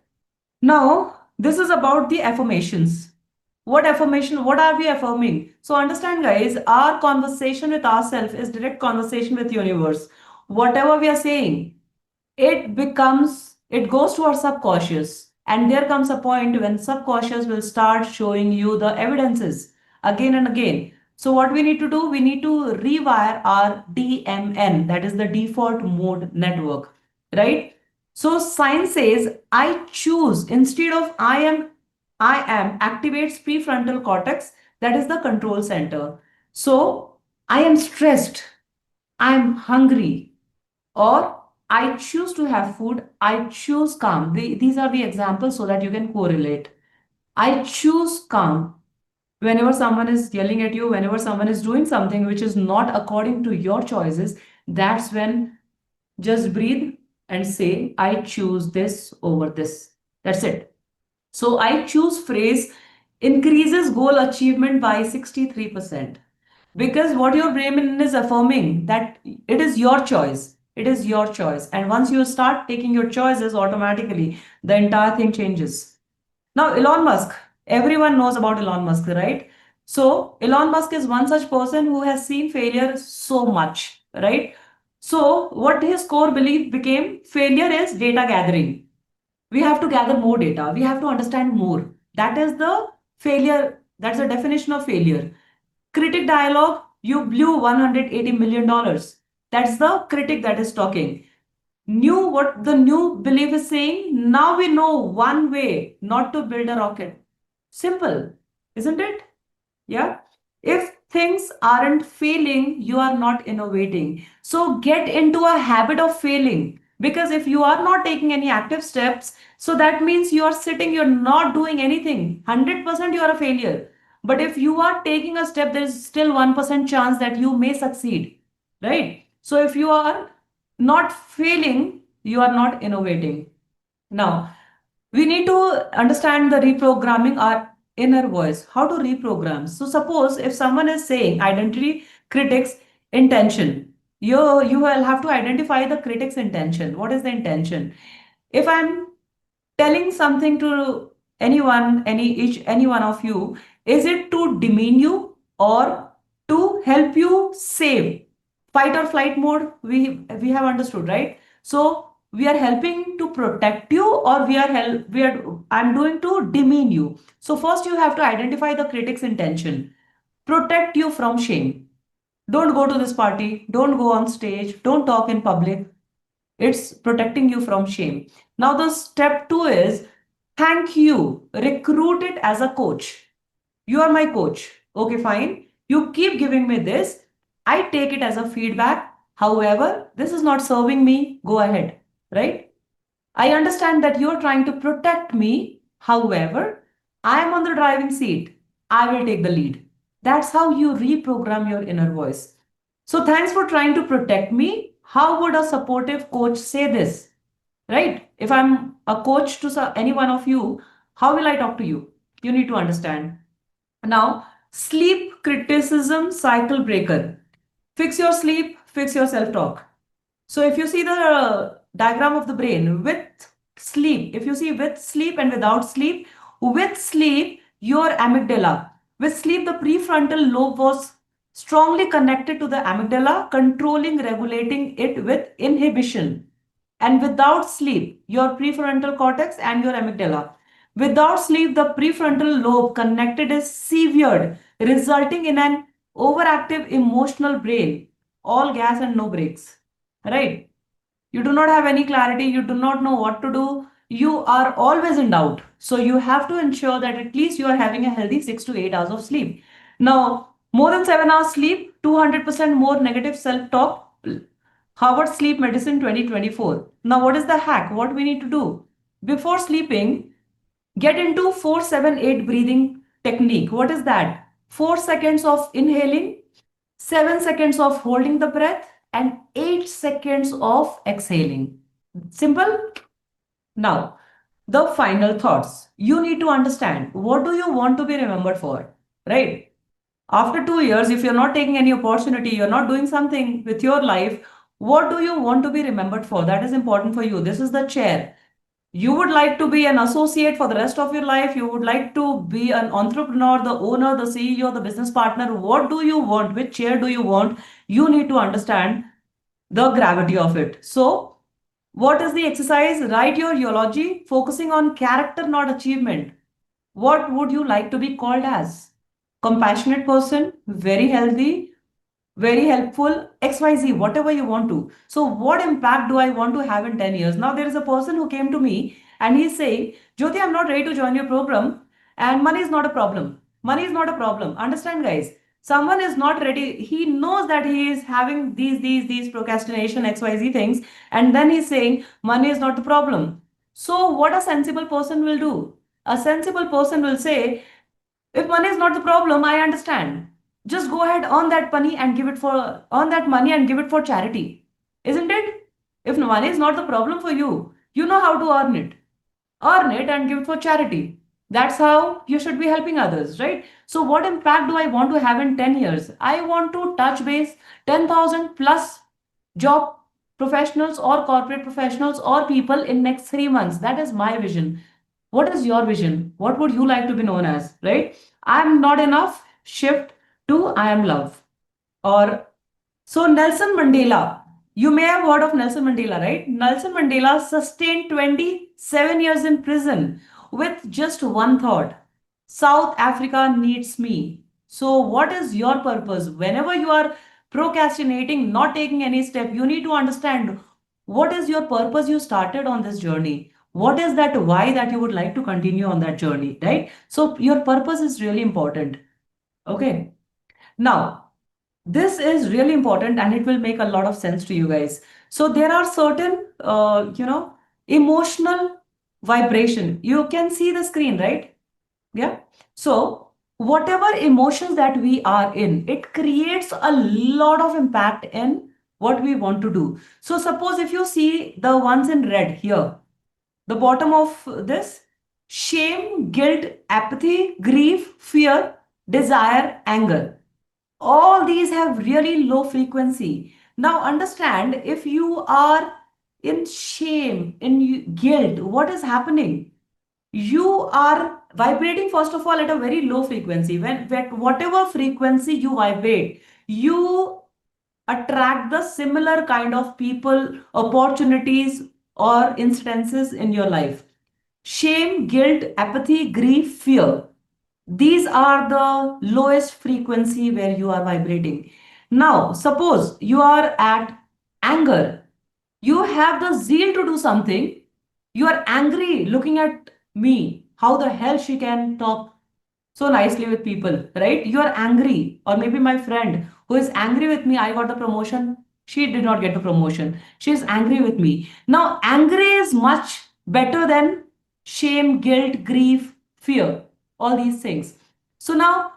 Now, this is about the affirmations. What affirmation, what are we affirming? So understand, guys, our conversation with ourselves is direct conversation with universe. Whatever we are saying, it goes to our subconscious. And there comes a point when subconscious will start showing you the evidences again and again. So what we need to do, we need to rewire our DMN, that is the default mode network, right? So science says, I choose instead of I am activates prefrontal cortex, that is the control center. So I am stressed, I'm hungry, or I choose to have food, I choose calm. These are the examples so that you can correlate. I choose calm. Whenever someone is yelling at you, whenever someone is doing something which is not according to your choices, that's when just breathe and say, I choose this over this. That's it. So I choose phrase increases goal achievement by 63%. Because what your brain is affirming that it is your choice. It is your choice. And once you start taking your choices, automatically the entire thing changes. Now, Elon Musk, everyone knows about Elon Musk, right? So Elon Musk is one such person who has seen failure so much, right? So what his core belief became, failure is data gathering. We have to gather more data. We have to understand more. That is the failure. That's the definition of failure. Critic dialogue, you blew $180 million. That's the critic that is talking. Knew what the new belief is saying. Now we know one way not to build a rocket. Simple, isn't it? Yeah. If things aren't failing, you are not innovating. So get into a habit of failing. Because if you are not taking any active steps, so that means you are sitting, you're not doing anything. 100% you are a failure. But if you are taking a step, there is still 1% chance that you may succeed. Right? So if you are not failing, you are not innovating. Now, we need to understand the reprogramming our inner voice. How to reprogram? So suppose if someone is saying identity critics intention, you will have to identify the critic's intention. What is the intention? If I'm telling something to anyone, any one of you, is it to demean you or to help you save? Fight or flight mode, we have understood, right? So we are helping to protect you, or I'm doing to demean you. So first you have to identify the critic's intention. Protect you from shame. Don't go to this party, don't go on stage, don't talk in public. It's protecting you from shame. Now, the step two is thank you. Recruit it as a coach. You are my coach. Okay, fine. You keep giving me this. I take it as a feedback. However, this is not serving me. Go ahead. Right? I understand that you're trying to protect me. However, I am on the driving seat. I will take the lead. That's how you reprogram your inner voice. So, thanks for trying to protect me. How would a supportive coach say this? Right? If I'm a coach to any one of you, how will I talk to you? You need to understand. Now, sleep criticism cycle breaker. Fix your sleep, fix your self talk. So if you see the diagram of the brain with sleep, if you see with sleep and without sleep, with sleep, your amygdala. With sleep, the prefrontal lobe was strongly connected to the amygdala, controlling, regulating it with inhibition. And without sleep, your prefrontal cortex and your amygdala. Without sleep, the prefrontal lobe connected is severed, resulting in an overactive emotional brain, all gas and no brakes. Right? You do not have any clarity, you do not know what to do, you are always in doubt. So you have to ensure that at least you are having a healthy 6 to 8 hours of sleep. Now, more than 7 hours sleep, 200% more negative self-talk. Harvard Sleep Medicine 2024. Now, what is the hack? What we need to do? Before sleeping, get into 4-7-8 breathing technique. What is that? 4 seconds of inhaling, 7 seconds of holding the breath, and 8 seconds of exhaling. Simple? Now, the final thoughts. You need to understand what do you want to be remembered for, right? After 2 years, if you're not taking any opportunity, you're not doing something with your life, what do you want to be remembered for? That is important for you. This is the chair. You would like to be an associate for the rest of your life. You would like to be an entrepreneur, the owner, the CEO, the business partner. What do you want? Which chair do you want? You need to understand the gravity of it. So, what is the exercise? Write your eulogy, focusing on character, not achievement. What would you like to be called as? Compassionate person, very healthy, very helpful, XYZ, whatever you want to. So, what impact do I want to have in 10 years? Now, there is a person who came to me and he's saying, Jyoti, I'm not ready to join your program, and money is not a problem. Money is not a problem. Understand, guys? Someone is not ready. He knows that he is having these procrastination, XYZ things, and then he's saying, money is not the problem. So, what a sensible person will do? A sensible person will say, if money is not the problem, I understand. Just go ahead, earn that money and give it for charity. Isn't it? If money is not the problem for you, you know how to earn it. Earn it and give it for charity. That's how you should be helping others, right? So what impact do I want to have in 10 years? I want to touch base 10,000 plus job professionals or corporate professionals or people in next 3 months. That is my vision. What is your vision? What would you like to be known as, right? I'm not enough, shift to I am love. Or so Nelson Mandela, you may have heard of Nelson Mandela, right? Nelson Mandela sustained 27 years in prison with just one thought: South Africa needs me. So, what is your purpose? Whenever you are procrastinating, not taking any step, you need to understand what is your purpose you started on this journey. What is that why that you would like to continue on that journey, right? So, your purpose is really important. Okay. Now, this is really important and it will make a lot of sense to you guys. So, there are certain, emotional vibration. You can see the screen, right? Yeah. So, whatever emotions that we are in, it creates a lot of impact in what we want to do. So, suppose if you see the ones in red here, the bottom of this shame, guilt, apathy, grief, fear, desire, anger. All these have really low frequency. Now, understand if you are in shame, in guilt, what is happening? You are vibrating first of all at a very low frequency. When whatever frequency you vibrate, you attract the similar kind of people, opportunities, or incidences in your life. Shame, guilt, apathy, grief, fear, these are the lowest frequency where you are vibrating. Now suppose you are at anger, you have the zeal to do something, you are angry looking at me, how the hell she can talk so nicely with people, right? You are angry, or maybe my friend who is angry with me, I got the promotion, she did not get the promotion, she is angry with me. Now angry is much better than shame, guilt, grief, fear, all these things. So now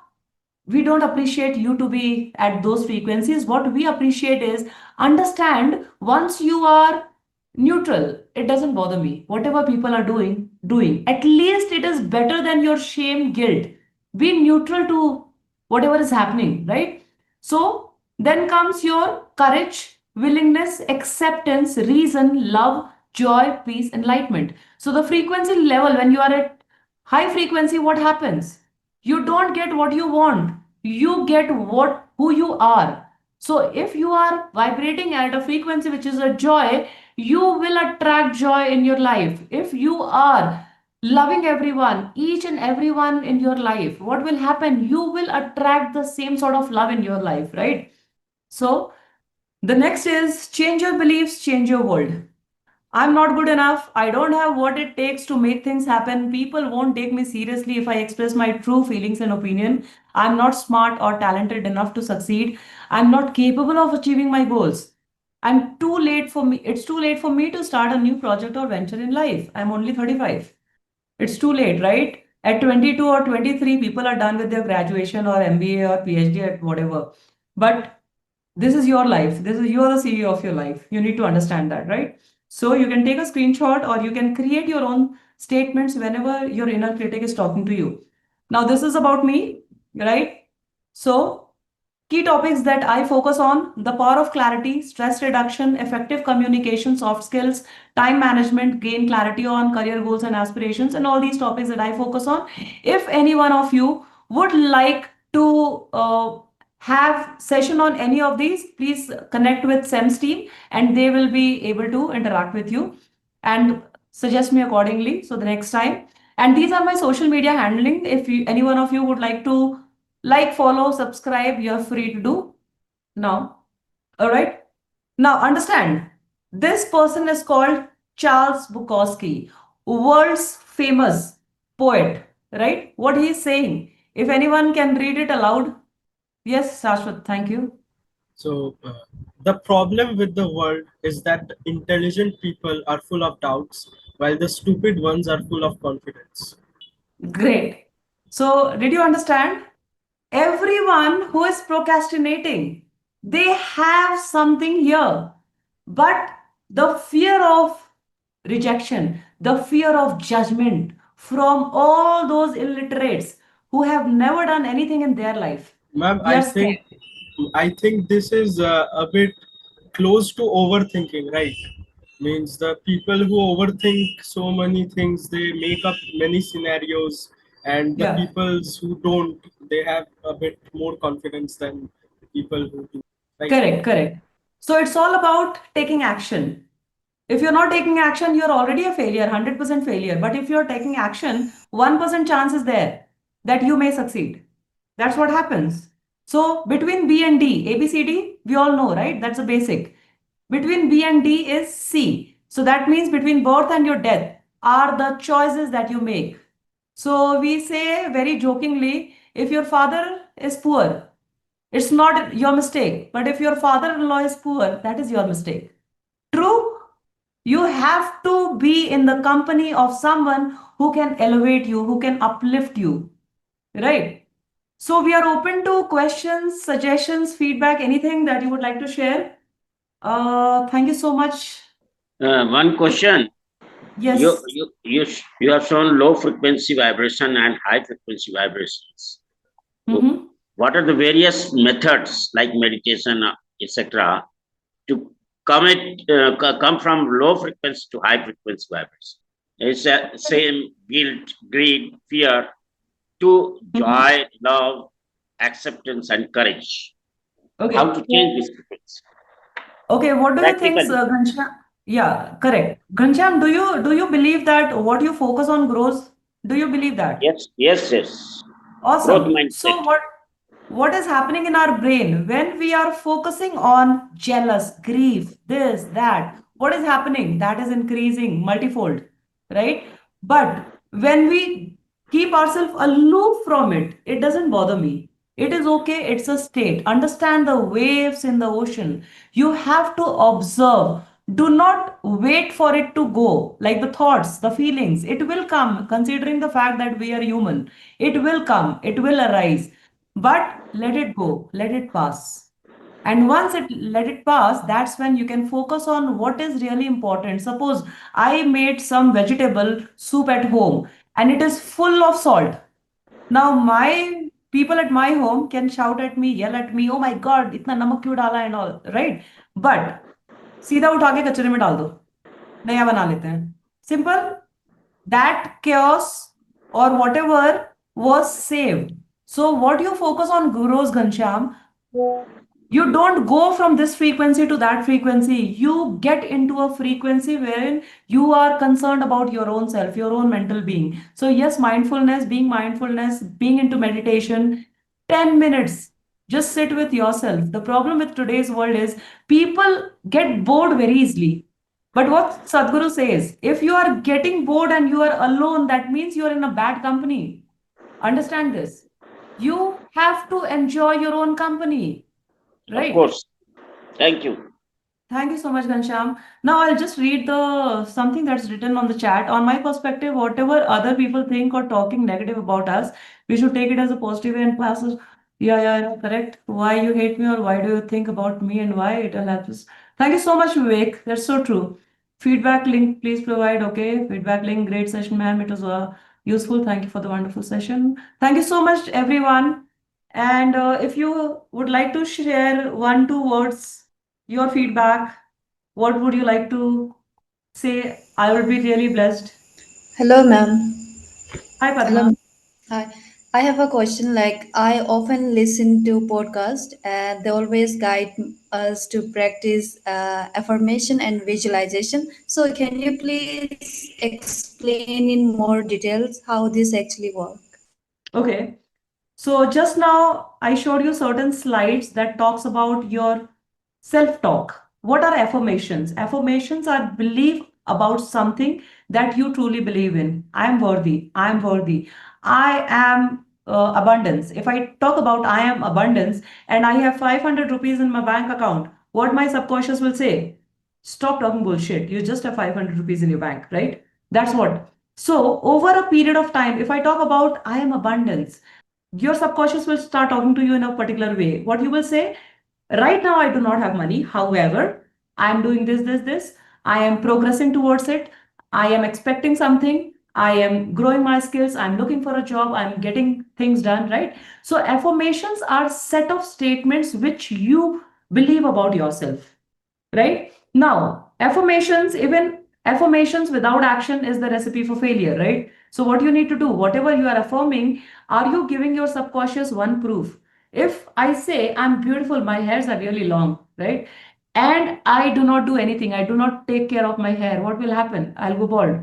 we don't appreciate you to be at those frequencies. What we appreciate is understand once you are neutral, it doesn't bother me. Whatever people are doing. At least it is better than your shame, guilt. Be neutral to whatever is happening, right? So then comes your courage, willingness, acceptance, reason, love, joy, peace, enlightenment. So the frequency level, when you are at high frequency, what happens? You don't get what you want, you get what who you are. So if you are vibrating at a frequency which is a joy, you will attract joy in your life. If you are loving everyone, each and everyone in your life, what will happen? You will attract the same sort of love in your life, right? So the next is change your beliefs, change your world. I'm not good enough. I don't have what it takes to make things happen. People won't take me seriously if I express my true feelings and opinion. I'm not smart or talented enough to succeed. I'm not capable of achieving my goals. I'm too late for me. It's too late for me to start a new project or venture in life. I'm only 35. It's too late, right? At 22 or 23, people are done with their graduation or MBA or PhD at whatever. But this is your life. This is you are the CEO of your life. You need to understand that, right? So you can take a screenshot or you can create your own statements whenever your inner critic is talking to you. Now, this is about me, right? So key topics that I focus on: the power of clarity, stress reduction, effective communication, soft skills, time management, gain clarity on career goals and aspirations, and all these topics that I focus on. If any one of you would like to have session on any of these, please connect with SEMS team and they will be able to interact with you and suggest me accordingly. So the next time. And these are my social media handling. If any one of you would like to like, follow, subscribe, you're free to do now. All right. Now understand, this person is called Charles Bukowski, world's famous poet, right? What he is saying. If anyone can read it aloud. Yes, Shashwat, thank you. So, the problem with the world is that the intelligent people are full of doubts, while the stupid ones are full of confidence. Great. So, did you understand? Everyone who is procrastinating, they have something here. But the fear of rejection, the fear of judgment from all those illiterates who have never done anything in their life, Ma'am, they are scared. I think this is a bit close to overthinking, right? Means the people who overthink so many things, they make up many scenarios, and the Yeah, peoples who don't, they have a bit more confidence than people who do, right? correct, correct. So it's all about taking action. If you're not taking action, you're already a failure, 100% failure. But if you're taking action, 1% chance is there that you may succeed. That's what happens. So between B and D, A, B, C, D, we all know, right? That's a basic. Between B and D is C. So that means between birth and your death are the choices that you make. So we say very jokingly, if your father is poor, it's not your mistake. But if your father-in-law is poor, that is your mistake. True? You have to be in the company of someone who can elevate you, who can uplift you, right? So we are open to questions, suggestions, feedback, anything that you would like to share. Thank you so much. One question. You, Yes. you, you, you have shown low frequency vibration and high frequency vibrations. So Mm-hmm. what are the various methods like meditation, etc., to come from low frequency to high frequency vibration? It's same guilt, greed, fear, to Mm-hmm. joy, love, acceptance, and courage. How Okay. to change this frequency Okay, what do you think, practically? Sir Ghanshyam? Yeah, correct. Ghanshyam, do you believe that what you focus on grows? Do you believe that? Yes, yes, yes. Growth Awesome. mindset. So what is happening in our brain when we are focusing on jealous, grief, this, that? What is happening? That is increasing multifold, right? But when we keep ourselves aloof from it, it doesn't bother me. It is okay, it's a state. Understand the waves in the ocean. You have to observe. Do not wait for it to go, like the thoughts, the feelings. It will come, considering the fact that we are human. It will come, it will arise, but let it go, let it pass. And once it let it pass, that's when you can focus on what is really important. Suppose I made some vegetable soup at home and it is full of salt. Now my people at my home can shout at me, yell at me, oh my God, itna namak kyun dala and all, right? But सीधा उठा के कचरे में डाल दो, नया बना लेते हैं. Simple. That chaos or whatever was saved. So what you focus on, Gurus Ghanshyam, you don't go from this frequency to that frequency. You get into a frequency wherein you are concerned about your own self, your own mental being. So yes, mindfulness, being into meditation, 10 minutes. Just sit with yourself. The problem with today's world is people get bored very easily. But what Sadhguru says, if you are getting bored and you are alone, that means you are in a bad company. Understand this. You have to enjoy your own company, Of right? course. Thank you. Thank you so much, Ghanshyam. Now I'll just read the something that's written on the chat. On my perspective, whatever other people think or talking negative about us, we should take it as a positive and pass it. Yeah, correct. Why you hate me or why do you think about me and why it will help us. Thank you so much, Vivek. That's so true. Feedback link, please provide. Okay, feedback link. Great session, ma'am. It was useful. Thank you for the wonderful session. Thank you so much, everyone. And if you would like to share one, two words, your feedback, what would you like to say? I would be really blessed. Hello, ma'am. Hi, Hello. Padma. Hi. I have a question. Like, I often listen to podcast, and they always guide us to practice affirmation and visualization. So, can you please explain in more details how this actually work? Okay. So just now I showed you certain slides that talks about your self-talk. What are affirmations? Affirmations are belief about something that you truly believe in. I am worthy. I am worthy. I am abundance. If I talk about I am abundance and I have 500 rupees in my bank account, what my subconscious will say? Stop talking bullshit. You just have 500 rupees in your bank, right? That's what. So over a period of time, if I talk about I am abundance, your subconscious will start talking to you in a particular way. What you will say, right now, I do not have money. However, I am doing this. I am progressing towards it. I am expecting something. I am growing my skills. I'm looking for a job. I'm getting things done, right? So affirmations are set of statements which you believe about yourself, right? Now, affirmations, even affirmations without action is the recipe for failure, right? So what you need to do, whatever you are affirming, are you giving your subconscious one proof? If I say I'm beautiful, my hairs are really long, right? And I do not do anything, I do not take care of my hair, what will happen? I'll go bald.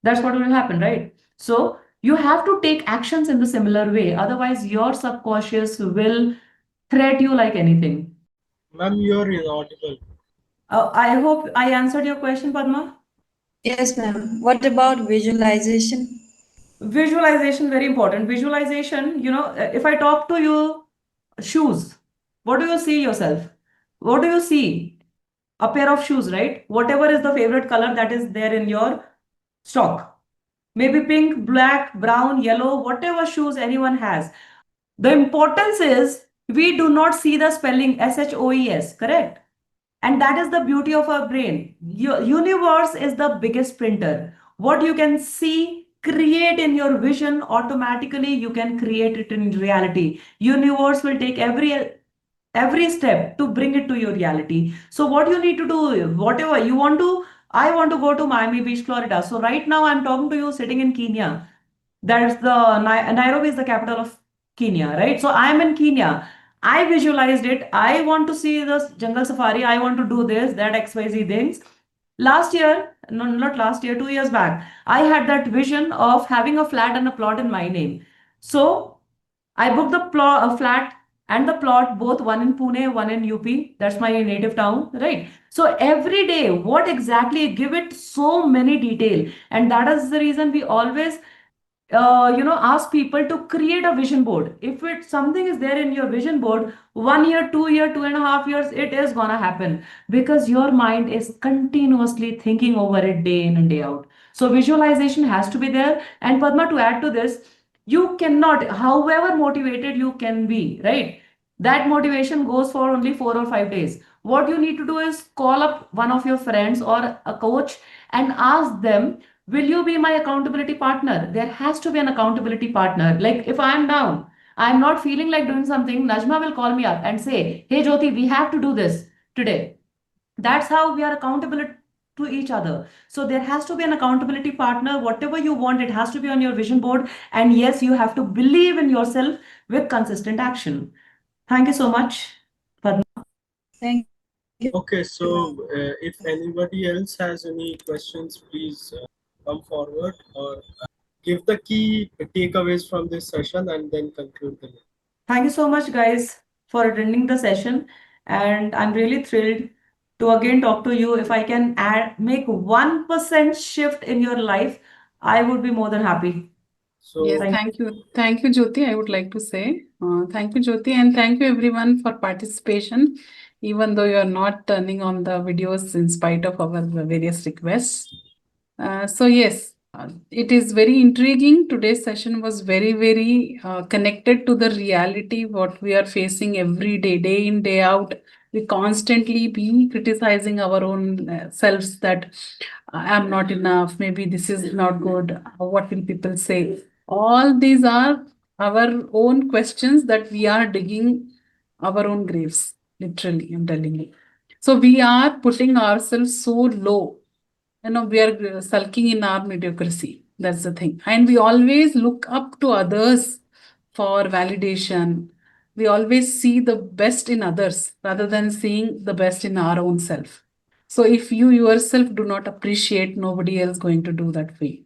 That's what will happen, right? So You have to take actions in the similar way, otherwise your subconscious will threat you like anything. Ma'am, you're inaudible. I hope I answered your question, Padma. Yes, ma'am. What about visualization? Visualization, very important. Visualization, if I talk to you, shoes, what do you see yourself? What do you see? A pair of shoes, right? Whatever is the favorite color that is there in your stock. Maybe pink, black, brown, yellow, whatever shoes anyone has. The importance is we do not see the spelling shoes, correct? And that is the beauty of our brain. Your universe is the biggest printer. What you can see, create in your vision, automatically you can create it in reality. Universe will take every step to bring it to your reality. So what you need to do, whatever you want to, I want to go to Miami Beach, Florida. So right now I'm talking to you sitting in Kenya. That's the Nairobi is the capital of Kenya, right? So I'm in Kenya. I visualized it. I want to see this jungle safari. I want to do this, that XYZ things. Last year, no, not last year, 2 years back, I had that vision of having a flat and a plot in my name. So I booked the flat and the plot, both one in Pune, one in UP. That's my native town, right? So every day, what exactly, give it so many detail. And that is the reason we always ask people to create a vision board. If it something is there in your vision board, 1 year, 2 year, 2.5 years, it is gonna happen because your mind is continuously thinking over it day in and day out. So visualization has to be there. And Padma, to add to this, you cannot, however motivated you can be, right? That motivation goes for only 4 or 5 days. What you need to do is call up one of your friends or a coach and ask them, will you be my accountability partner? There has to be an accountability partner. Like if I'm down, I'm not feeling like doing something, Najma will call me up and say, hey Jyoti, we have to do this today. That's how we are accountable to each other. So there has to be an accountability partner. Whatever you want, it has to be on your vision board. And yes, you have to believe in yourself with consistent action. Thank you so much, Padma. Thank you, Okay, so ma'am. if anybody else has any questions, please come forward or give the key takeaways from this session and then conclude the. Thank you so much, guys, for attending the session. And I'm really thrilled to again talk to you. If I can make 1% shift in your life, I would be more than happy. Yes, So Thank thank you. Thank you, Jyoti. I would like to say thank you, Jyoti, and thank you everyone for participation, even though you are not turning on the videos in spite of our various requests. So yes, it is very intriguing. Today's session was very, very connected to the reality, what we are facing every day, day in, day out. We constantly be criticizing our own selves that I'm not enough, maybe this is not good, what will people say? All these are our own questions that we are digging our own graves, literally, I'm telling you. So we are putting ourselves so low, we are sulking in our mediocrity. That's the thing. And we always look up to others for validation. We always see the best in others rather than seeing the best in our own self. So if you yourself do not appreciate, nobody else going to do that for you.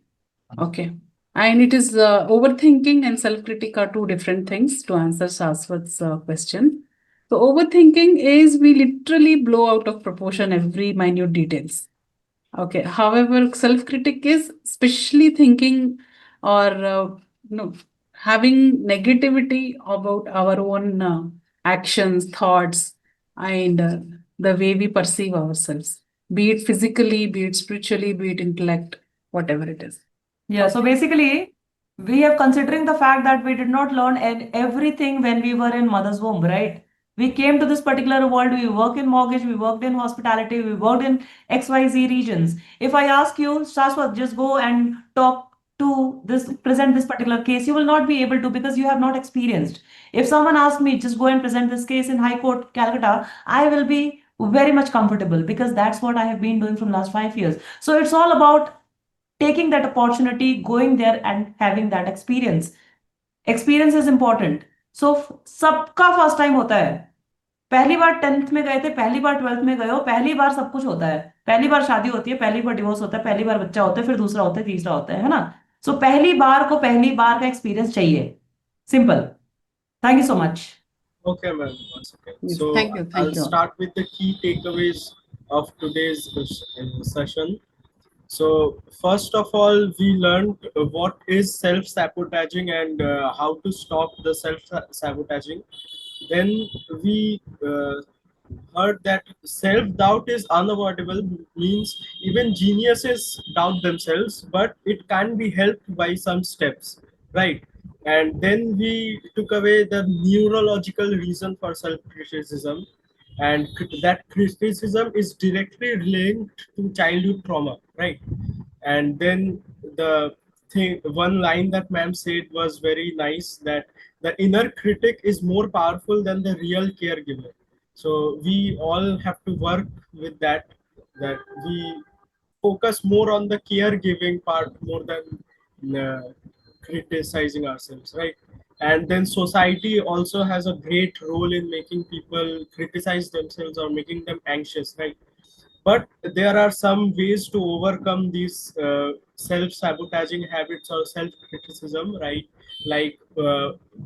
Okay. And it is overthinking and self-critic are two different things to answer Shaswat's question. So overthinking is we literally blow out of proportion every minute details. Okay. However, self-critic is especially thinking or no having negativity about our own actions, thoughts, and the way we perceive ourselves, be it physically, be it spiritually, be it intellect, whatever it is. Yeah, so basically, we have considering the fact that we did not learn everything when we were in mother's womb, right? We came to this particular world, we work in mortgage, we worked in hospitality, we worked in XYZ regions. If I ask you, Shaswat, just go and talk to this, present this particular case, you will not be able to because you have not experienced. If someone asks me, just go and present this case in High Court, Calcutta, I will be very much comfortable because that's what I have been doing from last 5 years. So it's all about taking that opportunity, going there and having that experience. Experience is important. So सबका first time होता है. पहली बार 10th में गए थे, पहली बार 12th में गए हो, पहली बार सब कुछ होता है. पहली बार शादी होती है, पहली बार डिवोर्स होता है, पहली बार बच्चा होता है, फिर दूसरा होता है, तीसरा होता है ना? सो पहली बार को पहली बार का एक्सपीरियंस चाहिए, simple. Thank you so much. Okay, ma'am. Once again. Yes, So thank you. Thank I'll you all. start with the key takeaways of today's session. So first of all, we learned what is self-sabotaging and how to stop the self-sabotaging. Then we heard that self-doubt is unavoidable, means even geniuses doubt themselves, but it can be helped by some steps, right? And then we took away the neurological reason for self-criticism, and that criticism is directly linked to childhood trauma, right? And then the thing, one line that ma'am said was very nice, that the inner critic is more powerful than the real caregiver. So we all have to work with that, that we focus more on the caregiving part more than criticizing ourselves, right? And then society also has a great role in making people criticize themselves or making them anxious, right? But there are some ways to overcome these self-sabotaging habits or self-criticism, right? Like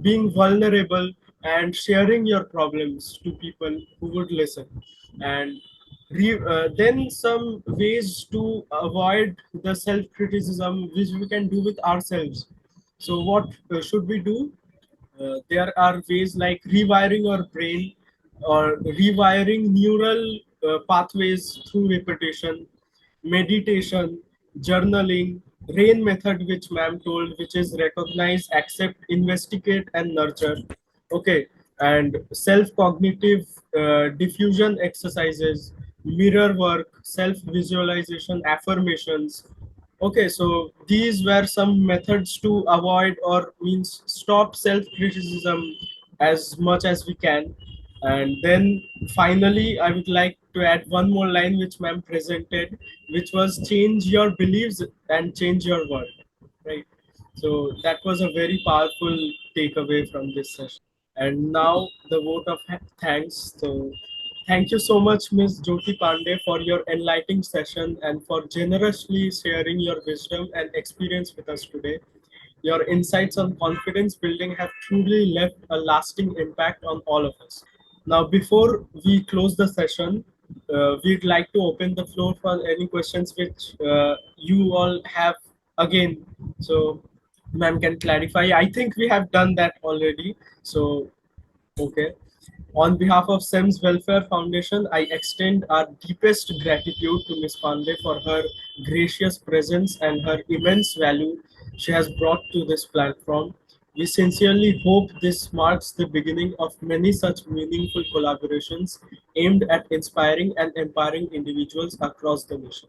being vulnerable and sharing your problems to people who would listen, and then some ways to avoid the self-criticism which we can do with ourselves. So what should we do? There are ways like rewiring your brain or rewiring neural pathways through repetition, meditation, journaling, RAIN method, which ma'am told, which is recognize, accept, investigate, and nurture. Okay, and self-cognitive diffusion exercises, mirror work, self-visualization, affirmations. Okay, so these were some methods to avoid or means stop self-criticism as much as we can. And then finally, I would like to add one more line which ma'am presented, which was change your beliefs and change your world, right? So that was a very powerful takeaway from this session. And now the vote of thanks. So thank you so much, Ms. Jyoti Pandey, for your enlightening session and for generously sharing your wisdom and experience with us today. Your insights on confidence building have truly left a lasting impact on all of us. Now, before we close the session, we'd like to open the floor for any questions which you all have again. So, ma'am can clarify. I think we have done that already. So, okay. On behalf of SEMS Welfare Foundation, I extend our deepest gratitude to Ms. Pandey for her gracious presence and her immense value she has brought to this platform. We sincerely hope this marks the beginning of many such meaningful collaborations aimed at inspiring and empowering individuals across the nation.